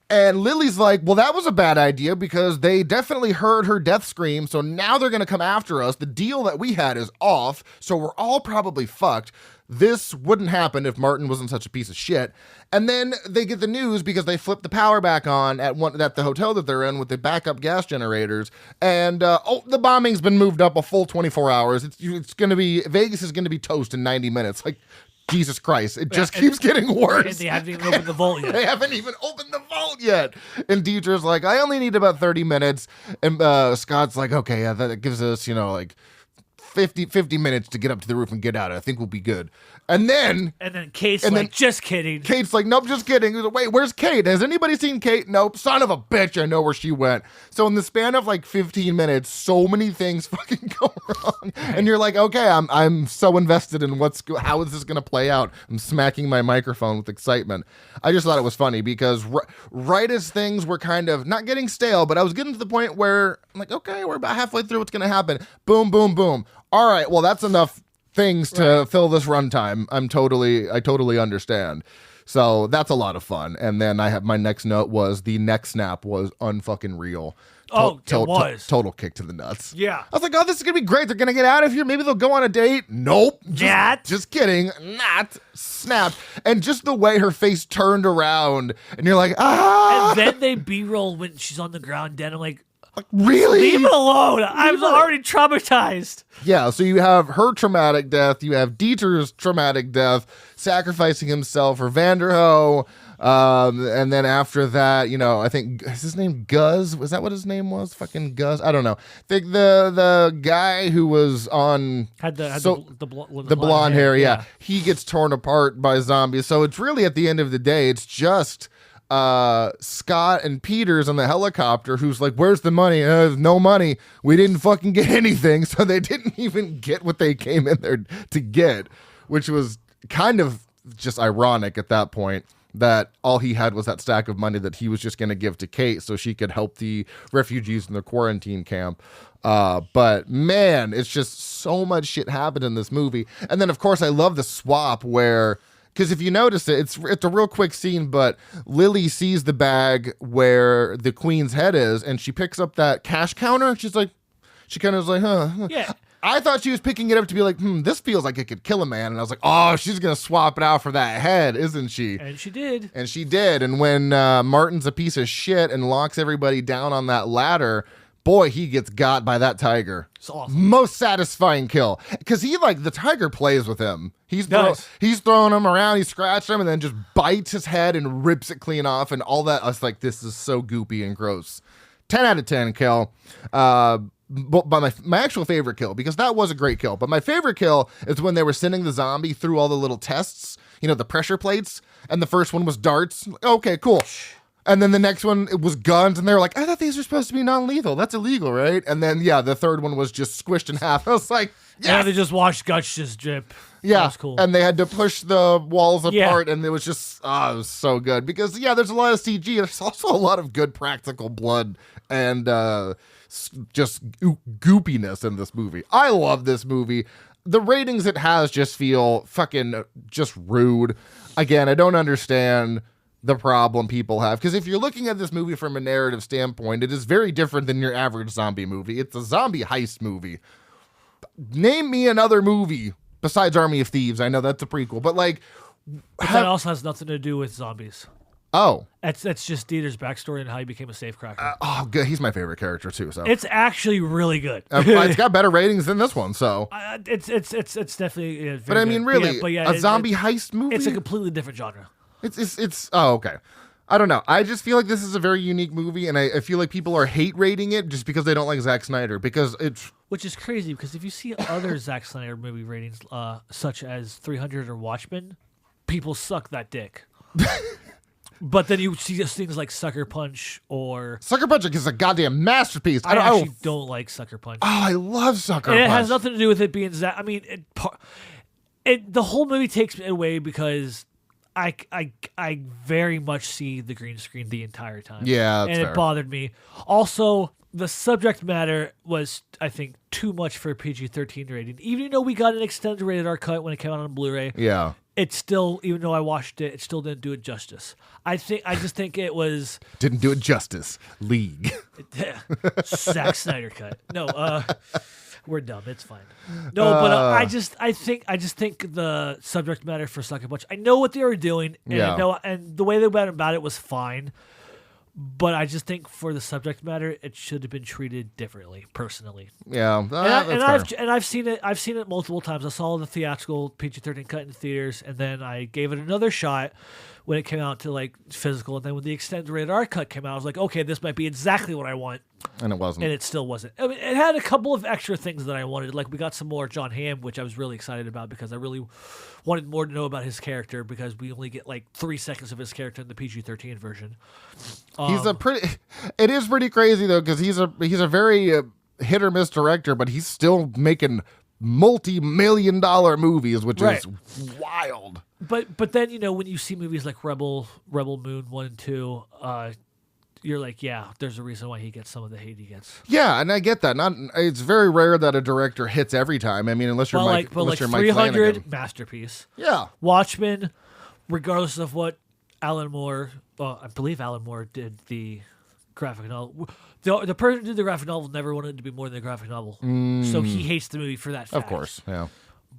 And Lily's like, well, that was a bad idea because they definitely heard her death scream, so now they're going to come after us. The deal that we had is off, so we're all probably fucked. This wouldn't happen if Martin wasn't such a piece of shit. And then they get the news because they flip the power back on at the hotel that they're in with the backup gas generators. And the bombing's been moved up a full 24 hours. It's going to be Vegas is going to be toast in 90 minutes. Like Jesus Christ, it just keeps getting worse. And they haven't even opened the vault yet. They haven't even opened the vault yet. And Dietrich's like, I only need about 30 minutes. And Scott's like, okay, yeah, that gives us, like 50 minutes to get up to the roof and get out. I think we'll be good. And then Kate's just kidding. Kate's like, nope, just kidding. He's like, wait, where's Kate? Has anybody seen Kate? Nope. Son of a bitch, I know where she went. So in the span of like 15 minutes, so many things fucking go wrong. And you're like, okay, I'm so invested in how is this going to play out? I'm smacking my microphone with excitement. I just thought it was funny because right as things were kind of not getting stale, but I was getting to the point where I'm like, okay, we're about halfway through what's going to happen. Boom, boom, boom. All right, well, that's enough things to fill this runtime. I totally understand. So that's a lot of fun. And then my next note was the neck snap was unfucking real. It was. Total kick to the nuts. Yeah. I was like, oh, this is going to be great. They're going to get out of here. Maybe they'll go on a date. Nope. Just kidding. Not snapped. And just the way her face turned around and you're like, ah. And then they B-roll when she's on the ground dead. I'm like, Like, really? Leave it alone. I'm already traumatized. Yeah, so you have her traumatic death. You have Dieter's traumatic death, sacrificing himself for Vanderho. And then after that, I think, is his name Guz? Was that what his name was? Fucking Guz? I don't know. I think the guy who was on... Had the blonde hair, yeah. He gets torn apart by zombies. So it's really, at the end of the day, it's just... Scott and Peters on the helicopter, who's like, where's the money? No money. We didn't fucking get anything. So they didn't even get what they came in there to get, which was kind of just ironic at that point, that all he had was that stack of money that he was just going to give to Kate so she could help the refugees in the quarantine camp. But man, it's just so much shit happened in this movie. And then of course I love the swap where, because if you notice it, it's a real quick scene, but Lily sees the bag where the queen's head is, and she picks up that cash counter. She's like, she kind of was like, huh. Yeah. I thought she was picking it up to be like, this feels like it could kill a man. And I was like, oh, she's going to swap it out for that head, isn't she? And she did. And when Martin's a piece of shit and locks everybody down on that ladder, boy, he gets got by that tiger. It's awesome. Most satisfying kill. Because the tiger plays with him. He's throwing him around, he's scratching him, and then just bites his head and rips it clean off and all that. I was like, this is so goopy and gross. 10 out of 10 kill. But my actual favorite kill, because that was a great kill, but my favorite kill is when they were sending the zombie through all the little tests, the pressure plates, and the first one was darts. Okay, cool. And then the next one, it was guns, and they were like, I thought these were supposed to be non-lethal. That's illegal, right? And then, the third one was just squished in half. I was like, yeah, they just watched guts just drip. Yeah, that was cool. And they had to push the walls apart, and it was just, it was so good. Because, there's a lot of CG. There's also a lot of good practical blood and just goopiness in this movie. I love this movie. The ratings it has just feel fucking just rude. Again, I don't understand the problem people have, because if you're looking at this movie from a narrative standpoint, it is very different than your average zombie movie. It's a zombie heist movie. Name me another movie besides Army of Thieves. I know that's a prequel, but that also has nothing to do with zombies. Oh, that's just Dieter's backstory and how he became a safecracker. Good. He's my favorite character too. So it's actually really good. It's got better ratings than this one. So it's definitely. But I mean, really, a zombie heist movie. It's a completely different genre. It's okay. I don't know. I just feel like this is a very unique movie, and I feel like people are hate rating it just because they don't like Zack Snyder, which is crazy, because if you see other Zack Snyder movie ratings, such as 300 or Watchmen, people suck that dick. But then you see things like Sucker Punch is a goddamn masterpiece. I actually don't like Sucker Punch. Oh, I love Sucker Punch. It has nothing to do with it being Zack. I mean, the whole movie takes me away because I very much see the green screen the entire time. Yeah, that's and fair. It bothered me. Also, the subject matter was, I think, too much for a PG-13 rating. Even though we got an extended rated R cut when it came out on Blu-ray. Yeah. It still, even though I watched it, it still didn't do it justice. I just think it was... Didn't do it justice. League. Zack Snyder cut. No, we're dumb. It's fine. No, but I just think the subject matter for Sucker Punch, I know what they were doing, and I know, and the way they went about it was fine. But I just think for the subject matter, it should have been treated differently, personally. Yeah, I've seen it. I've seen it multiple times. I saw the theatrical PG-13 cut in theaters, and then I gave it another shot when it came out to physical. And then when the extended rated R cut came out, I was like, okay, this might be exactly what I want. And it wasn't. And it still wasn't. I mean, it had a couple of extra things that I wanted. Like, we got some more John Hamm, which I was really excited about because I really wanted more to know about his character, because we only get 3 seconds of his character in the PG-13 version. It is pretty crazy though, because he's a very hit or miss director, but he's still making multi-million-dollar movies, which is wild. But then, when you see movies like Rebel Moon 1 and 2, you're like, yeah, there's a reason why he gets some of the hate he gets. Yeah, and I get that. It's very rare that a director hits every time. I mean, unless you're Mike 300, masterpiece. Yeah. Watchmen, regardless of what Alan Moore, I believe Alan Moore did the graphic novel. The person who did the graphic novel never wanted it to be more than a graphic novel. So he hates the movie for that fact. Of course, yeah.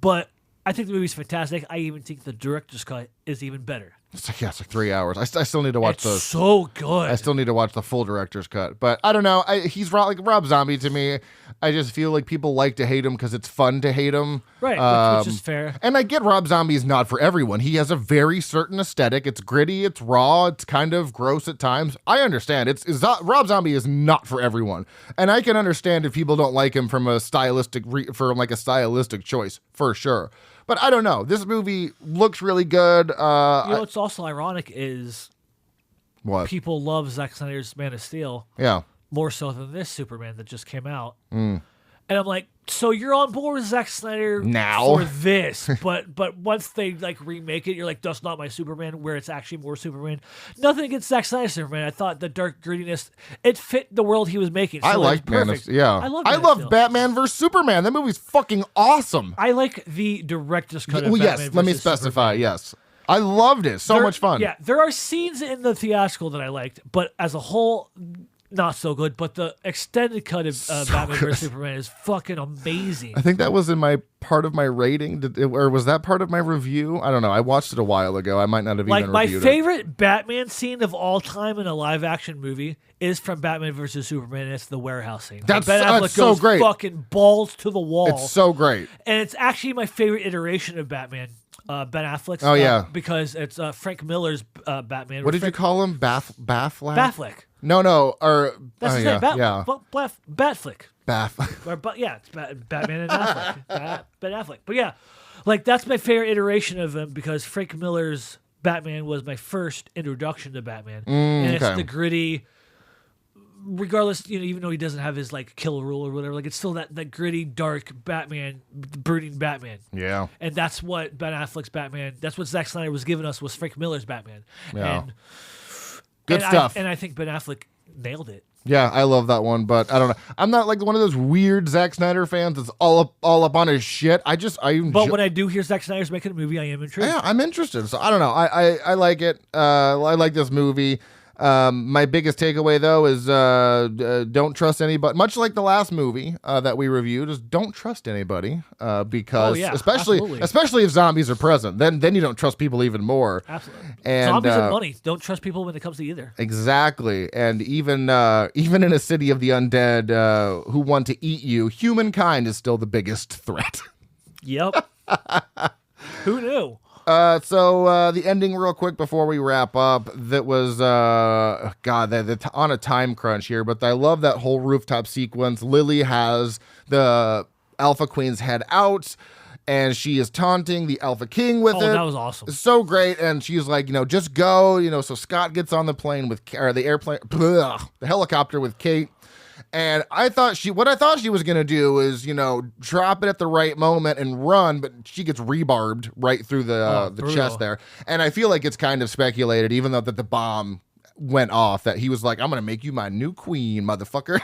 But I think the movie's fantastic. I even think the director's cut is even better. It's like 3 hours. I still need to watch It's so good. I still need to watch the full director's cut. But I don't know. He's like Rob Zombie to me. I just feel like people like to hate him because it's fun to hate him. Right, which is fair. And I get Rob Zombie is not for everyone. He has a very certain aesthetic. It's gritty. It's raw. It's kind of gross at times. I understand. Rob Zombie is not for everyone. And I can understand if people don't like him from a stylistic choice, for sure. But I don't know. This movie looks really good. What's also ironic is what? People love Zack Snyder's Man of Steel. Yeah. More so than this Superman that just came out. And I'm like, so you're on board with Zack Snyder now for this, but once they like remake it, you're like, that's not my Superman, where it's actually more Superman. Nothing against Zack Snyder's Superman. I thought the dark grittiness, it fit the world he was making. So I liked Man of Steel. Yeah. I love Batman vs. Superman. That movie's fucking awesome. I like the director's cut of Batman yes, let me specify, Superman. Yes. I loved it. So much fun. Yeah, there are scenes in the theatrical that I liked, but as a whole, not so good. But the extended cut of Batman vs. Superman is fucking amazing. I think that was in my part of my rating, or was that part of my review? I don't know. I watched it a while ago. I might not have even reviewed it. My favorite Batman scene of all time in a live action movie is from Batman vs. Superman. And it's the warehouse scene. That's goes so great. Fucking balls to the wall. It's so great. And it's actually my favorite iteration of Batman. Ben Affleck's. Oh, yeah. Because it's Frank Miller's Batman. What did you call him? Batfleck? Batfleck. No. That's his name. Batfleck. It's Batman and Affleck. Ben Affleck. But yeah, like that's my favorite iteration of him because Frank Miller's Batman was my first introduction to Batman. And it's the gritty, regardless, even though he doesn't have his like kill rule or whatever, like it's still that gritty, dark Batman, brooding Batman. Yeah. And that's what Ben Affleck's Batman, that's what Zack Snyder was giving us was Frank Miller's Batman. Yeah. And Good stuff. I think Ben Affleck nailed it. Yeah, I love that one, but I don't know. I'm not like one of those weird Zack Snyder fans that's all up on his shit. But when I do hear Zack Snyder's making a movie, I am intrigued. Yeah, I'm interested. So I don't know. I like it. I like this movie. My biggest takeaway though is don't trust anybody. Much like the last movie that we reviewed, is don't trust anybody because especially if zombies are present. Then you don't trust people even more. Absolutely. And, zombies and money. Don't trust people when it comes to either. Exactly. And even in a city of the undead who want to eat you, humankind is still the biggest threat. Yep. Who knew? So the ending real quick before we wrap up, that was, on a time crunch here, but I love that whole rooftop sequence. Lily has the Alpha Queen's head out, and she is taunting the Alpha King with it. Oh, that was awesome. It's so great, and she's like, just go, so Scott gets on the plane the helicopter with Kate. And what I thought she was going to do is, drop it at the right moment and run, but she gets rebarbed right through the chest there. And I feel like it's kind of speculated, even though that the bomb went off, that he was like, I'm going to make you my new queen, motherfucker.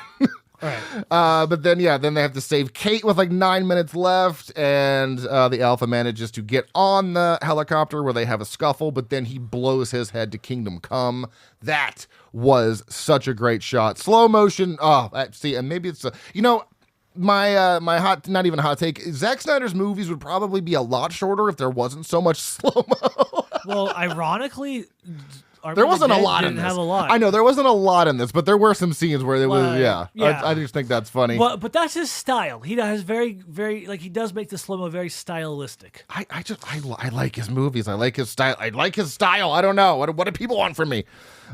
Right. But then they have to save Kate with like 9 minutes left, and the Alpha manages to get on the helicopter where they have a scuffle, but then he blows his head to Kingdom Come. That was such a great shot. Slow motion. Oh, see, and maybe it's my not even a hot take. Zack Snyder's movies would probably be a lot shorter if there wasn't so much slow-mo. Well, ironically, there wasn't a lot in this. Have a lot. I know there wasn't a lot in this, but there were some scenes where there was. Yeah. I just think that's funny. But that's his style. He has very, very he does make the slow-mo very stylistic. I like his movies. I like his style. I don't know. What do people want from me?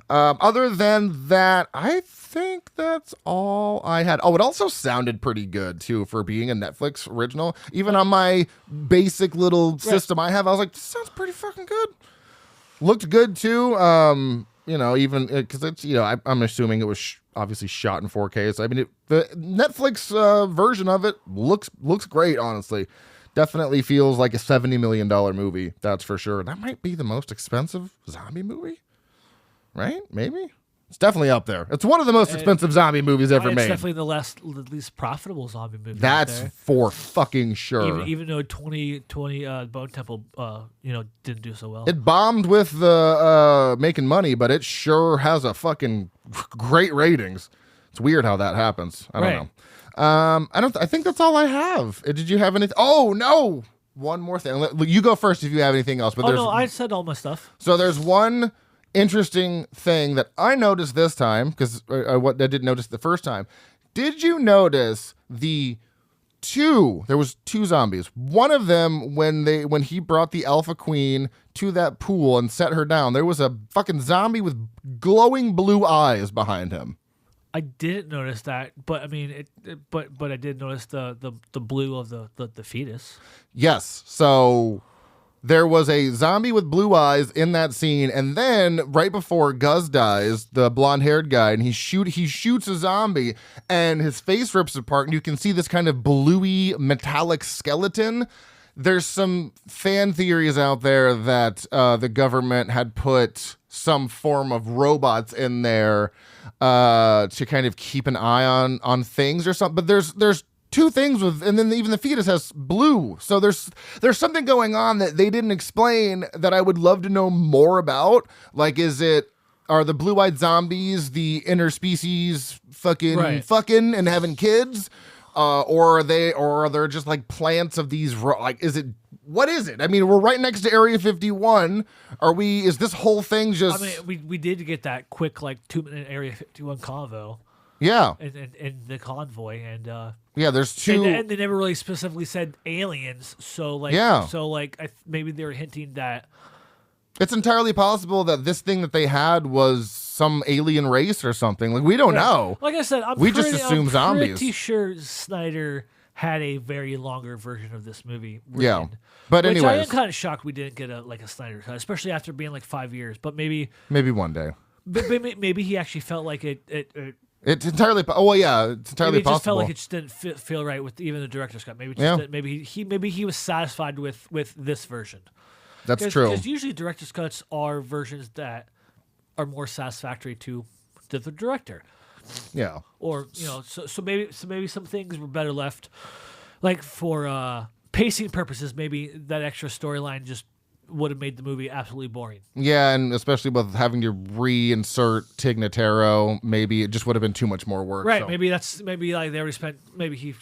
Other than that, I think that's all I had. Oh, it also sounded pretty good too for being a Netflix original. Even on my basic little system I have, I was like, this sounds pretty fucking good. Looked good too. Even because it's I'm assuming it was obviously shot in 4K. So I mean, the Netflix version of it looks great. Honestly, definitely feels like a $70 million movie. That's for sure. That might be the most expensive zombie movie, right? Maybe. It's definitely up there. It's one of the most expensive zombie movies ever made. It's definitely the least profitable zombie movie. That's for fucking sure. Even though 2020 Bone Temple, didn't do so well. It bombed with the making money, but it sure has a fucking great ratings. It's weird how that happens. I don't know. I think that's all I have. Did you have anything? Oh no! one more thing. You go first if you have anything else. But no, I said all my stuff. So there's one interesting thing that I noticed this time, because I didn't notice the first time. Did you notice there was two zombies. One of them, when he brought the Alpha Queen to that pool and set her down, there was a fucking zombie with glowing blue eyes behind him. I didn't notice that, but I mean, but I did notice the blue of the fetus. Yes, so there was a zombie with blue eyes in that scene, and then right before Gus dies, the blonde-haired guy, and he shoots a zombie, and his face rips apart, and you can see this kind of bluey metallic skeleton. There's some fan theories out there that the government had put some form of robots in there to kind of keep an eye on things or something. But there's two things and then even the fetus has blue. So there's something going on that they didn't explain that I would love to know more about. Like, are the blue-eyed zombies the interspecies fucking and having kids? Or are there just like plants of these, like, what is it? I mean, we're right next to Area 51. Is this whole thing just... I mean, we did get that quick, like, 2-minute Area 51 convo. Yeah. And the convoy, and... yeah, there's two... And they never really specifically said aliens, so, like... Yeah. So, like, maybe they were hinting that... It's entirely possible that this thing that they had was some alien race or something. Like, we don't know. Like I said, I'm just assume zombies. I'm pretty sure Snyder had a very longer version of this movie written. Yeah. But anyways, I am anyways, kind of shocked we didn't get a Snyder cut, especially after being like 5 years. But maybe one day. Maybe he actually felt like it It's entirely. Oh well, yeah, it's entirely maybe it possible. just felt like it just didn't feel right with even the director's cut. Maybe maybe he was satisfied with this version. That's true. Because usually director's cuts are versions that are more satisfactory to the director. Yeah. Or so maybe some things were better left, like for pacing purposes. Maybe that extra storyline just would have made the movie absolutely boring. Yeah, and especially with having to reinsert Tig Notaro, maybe it just would have been too much more work. Right. So. Maybe like they already spent. Maybe he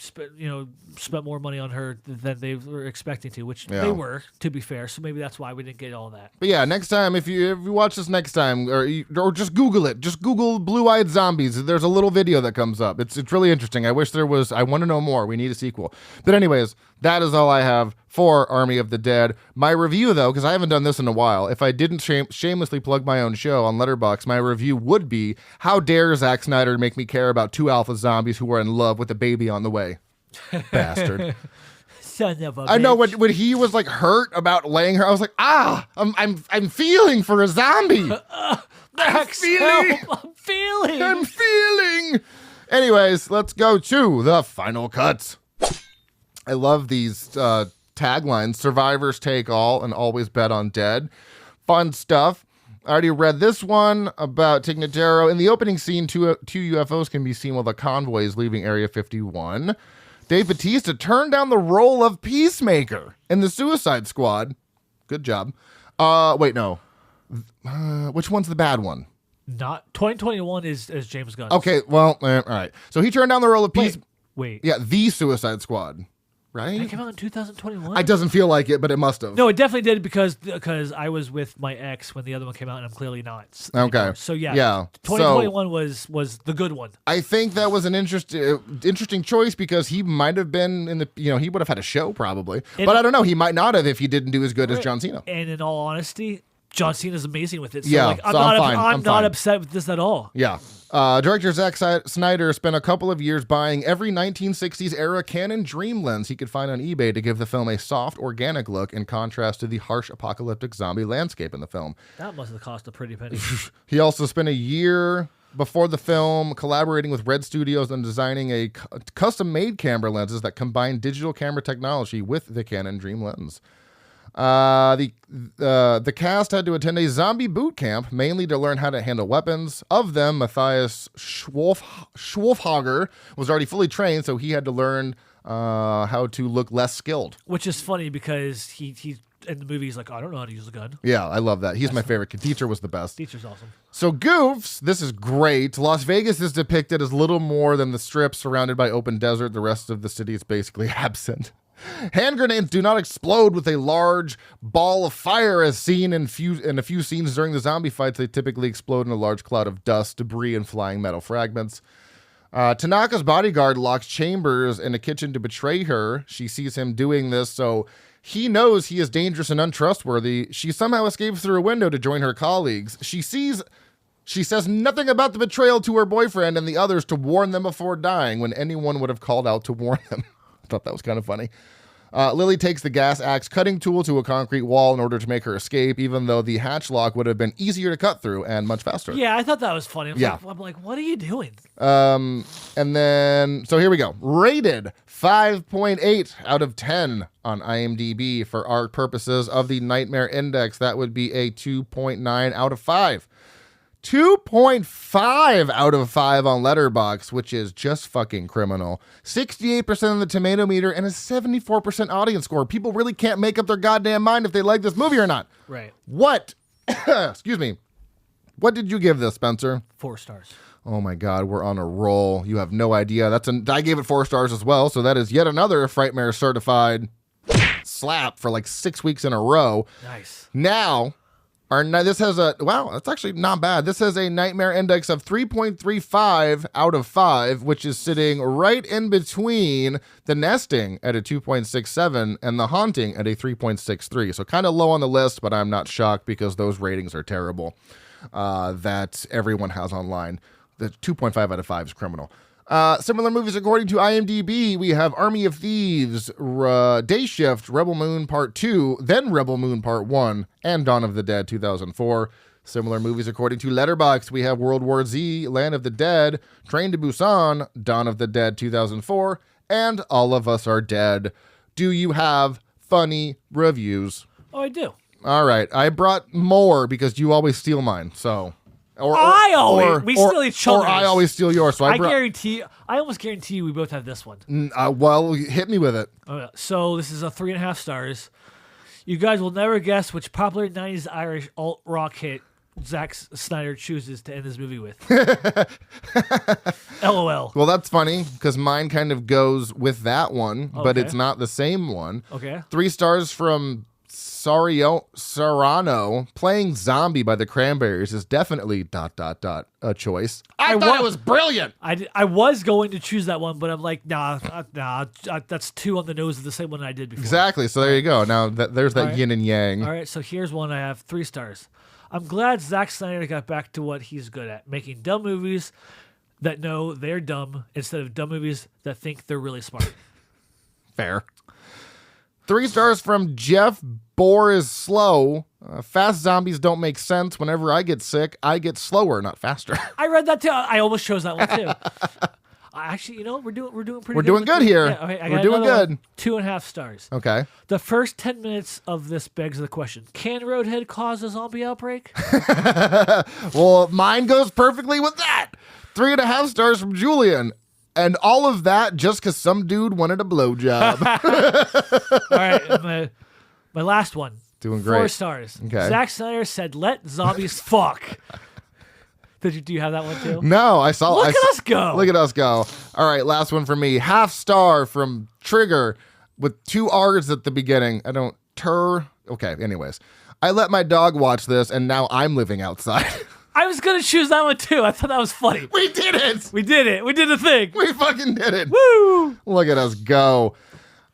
spent more money on her than they were expecting to, which they were, to be fair. So maybe that's why we didn't get all that. But yeah, next time if you watch this next time, or just Google it, just Google blue-eyed zombies. There's a little video that comes up. It's really interesting. I wish there was. I want to know more. We need a sequel. But anyways, that is all I have for Army of the Dead. My review, though, because I haven't done this in a while, if I didn't shamelessly plug my own show on Letterboxd, my review would be, how dare Zack Snyder make me care about two alpha zombies who are in love with a baby on the way. Bastard. Son of a I know bitch. when he was like hurt about laying her, I was like, I'm feeling for a zombie. I'm feeling. Anyways, let's go to the final cuts. I love these taglines. Survivors take all and always bet on dead. Fun stuff. I already read this one about Tig Notaro. In the opening scene, two UFOs can be seen while the convoy is leaving Area 51. Dave Bautista turned down the role of Peacemaker in the Suicide Squad. Good job. Wait, no. Which one's the bad one? Not 2021 is James Gunn. Okay, well, all right. So he turned down the role of Peacemaker. Wait. Yeah, the Suicide Squad. Right? That came out in 2021? It doesn't feel like it, but it must have. No, it definitely did because I was with my ex when the other one came out, and I'm clearly not. Okay. So yeah. 2021 was the good one. I think that was an interesting choice because he might have been in the, he would have had a show probably. But I don't know. He might not have if he didn't do as good as John Cena. And in all honesty, John Cena's amazing with it. So Yeah, I'm so I'm fine. I'm not upset with this at all. Yeah. Director Zack Snyder spent a couple of years buying every 1960s era Canon Dream lens he could find on eBay to give the film a soft, organic look in contrast to the harsh apocalyptic zombie landscape in the film. That must have cost a pretty penny. He also spent a year before the film collaborating with Red Studios on designing a custom-made camera lenses that combine digital camera technology with the Canon Dream lens. The cast had to attend a zombie boot camp, mainly to learn how to handle weapons. Of them, Matthias Schwolfhager was already fully trained, so he had to learn how to look less skilled. Which is funny because he in the movie he's like, I don't know how to use a gun. Yeah, I love that. He's my favorite. Teacher was the best. Teacher's awesome. So goofs, this is great. Las Vegas is depicted as little more than the strip surrounded by open desert. The rest of the city is basically absent. Hand grenades do not explode with a large ball of fire as seen in a few scenes during the zombie fights. They typically explode in a large cloud of dust, debris, and flying metal fragments. Tanaka's bodyguard locks Chambers in a kitchen to betray her. She sees him doing this, so he knows he is dangerous and untrustworthy. She somehow escapes through a window to join her colleagues. She says nothing about the betrayal to her boyfriend and the others to warn them before dying when anyone would have called out to warn them. I thought that was kind of funny. Lily takes the gas axe cutting tool to a concrete wall in order to make her escape, even though the hatch lock would have been easier to cut through and much faster. Yeah, I thought that was funny. Yeah. I'm like, what are you doing? And then, so here we go. Rated 5.8 out of 10 on IMDb. For our purposes of the Nightmare Index, that would be a 2.9 out of 5. 2.5 out of 5 on Letterboxd, which is just fucking criminal. 68% on the tomato meter and a 74% audience score. People really can't make up their goddamn mind if they like this movie or not. Right. What? Excuse me. What did you give this, Spencer? 4 stars. Oh my God, we're on a roll. You have no idea. I gave it 4 stars as well, so that is yet another Frightmare certified slap for like 6 weeks in a row. Nice. Now, this has that's actually not bad. This has a Nightmare Index of 3.35 out of 5, which is sitting right in between The Nesting at a 2.67 and The Haunting at a 3.63. So kind of low on the list, but I'm not shocked because those ratings are terrible that everyone has online. The 2.5 out of 5 is criminal. Similar movies according to IMDb, we have Army of Thieves, Day Shift, Rebel Moon Part 2, then Rebel Moon Part 1, and Dawn of the Dead 2004. Similar movies according to Letterboxd, we have World War Z, Land of the Dead, Train to Busan, Dawn of the Dead 2004, and All of Us Are Dead. Do you have funny reviews? Oh, I do. All right, I brought more because you always steal mine, so... we steal each other's. Or I always steal yours. So I almost guarantee you we both have this one. Well, hit me with it. Okay, so this is a 3.5 stars. You guys will never guess which popular 90s Irish alt-rock hit Zack Snyder chooses to end this movie with. LOL. Well, that's funny because mine kind of goes with that one, but it's not the same one. Okay. 3 stars from Serrano. Playing Zombie by the Cranberries is definitely ... a choice. I thought it was brilliant. I was going to choose that one, but I'm like, nah, that's 2 on the nose of the same one I did before. Exactly. So there you go. Now there's that yin and yang. All right. So here's one I have 3 stars. I'm glad Zack Snyder got back to what he's good at, making dumb movies that know they're dumb instead of dumb movies that think they're really smart. Fair. 3 stars from Jeff Bohr is slow. Fast zombies don't make sense. Whenever I get sick, I get slower, not faster. I read that too. I almost chose that one too. Actually, we're doing pretty good. We're doing good here. Yeah, okay, we're doing good. 2.5 stars. Okay. The first 10 minutes of this begs the question: can Roadhead cause a zombie outbreak? Well, mine goes perfectly with that. 3.5 stars from Julian. And all of that just because some dude wanted a blowjob. All right, my last one. Doing great. 4 stars. Okay. Zack Snyder said, "Let zombies fuck." Do you have that one too? No, I saw. Look at us go. Look at us go. All right, last one for me. 0.5 star from Trigger with 2 R's at the beginning. Okay, anyways. I let my dog watch this, and now I'm living outside. I was going to choose that one too. I thought that was funny. We did it. We did it. We did the thing. We fucking did it. Woo! Look at us go.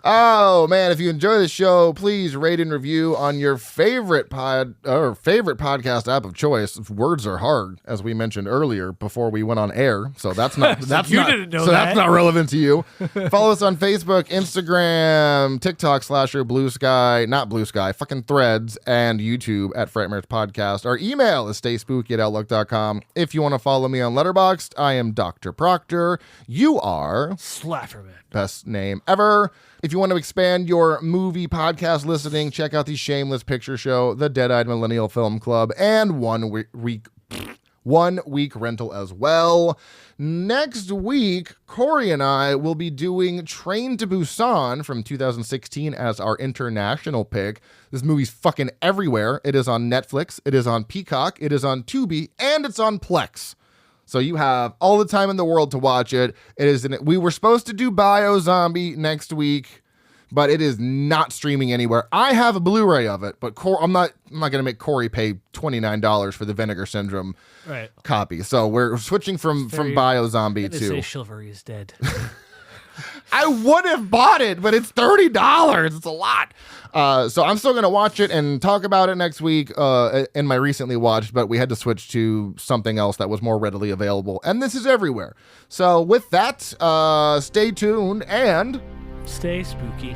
Oh, man, if you enjoy the show, please rate and review on your favorite podcast app of choice. Words are hard, as we mentioned earlier before we went on air. So that's not that's not relevant to you. Follow us on Facebook, Instagram, TikTok / Blue Sky, not Blue Sky, fucking Threads, and YouTube at Frightmares Podcast. Our email is stayspooky@outlook.com. If you want to follow me on Letterboxd, I am Dr. Proctor. You are Slapperman. Best name ever. If you want to expand your movie podcast listening, check out the Shameless Picture Show, the Dead-Eyed Millennial Film Club, and One Week Rental as well. Next week, Corey and I will be doing Train to Busan from 2016 as our international pick. This movie's fucking everywhere. It is on Netflix, it is on Peacock, it is on Tubi, and it's on Plex. So you have all the time in the world to watch it. We were supposed to do Bio Zombie next week, but it is not streaming anywhere. I have a Blu-ray of it, but I'm not going to make Corey pay $29 for the Vinegar Syndrome copy. So we're switching from Biozombie to... say Chivalry is dead. I would have bought it, but it's $30. It's a lot. So I'm still going to watch it and talk about it next week in my recently watched, but we had to switch to something else that was more readily available. And this is everywhere. So with that, stay tuned and... stay spooky.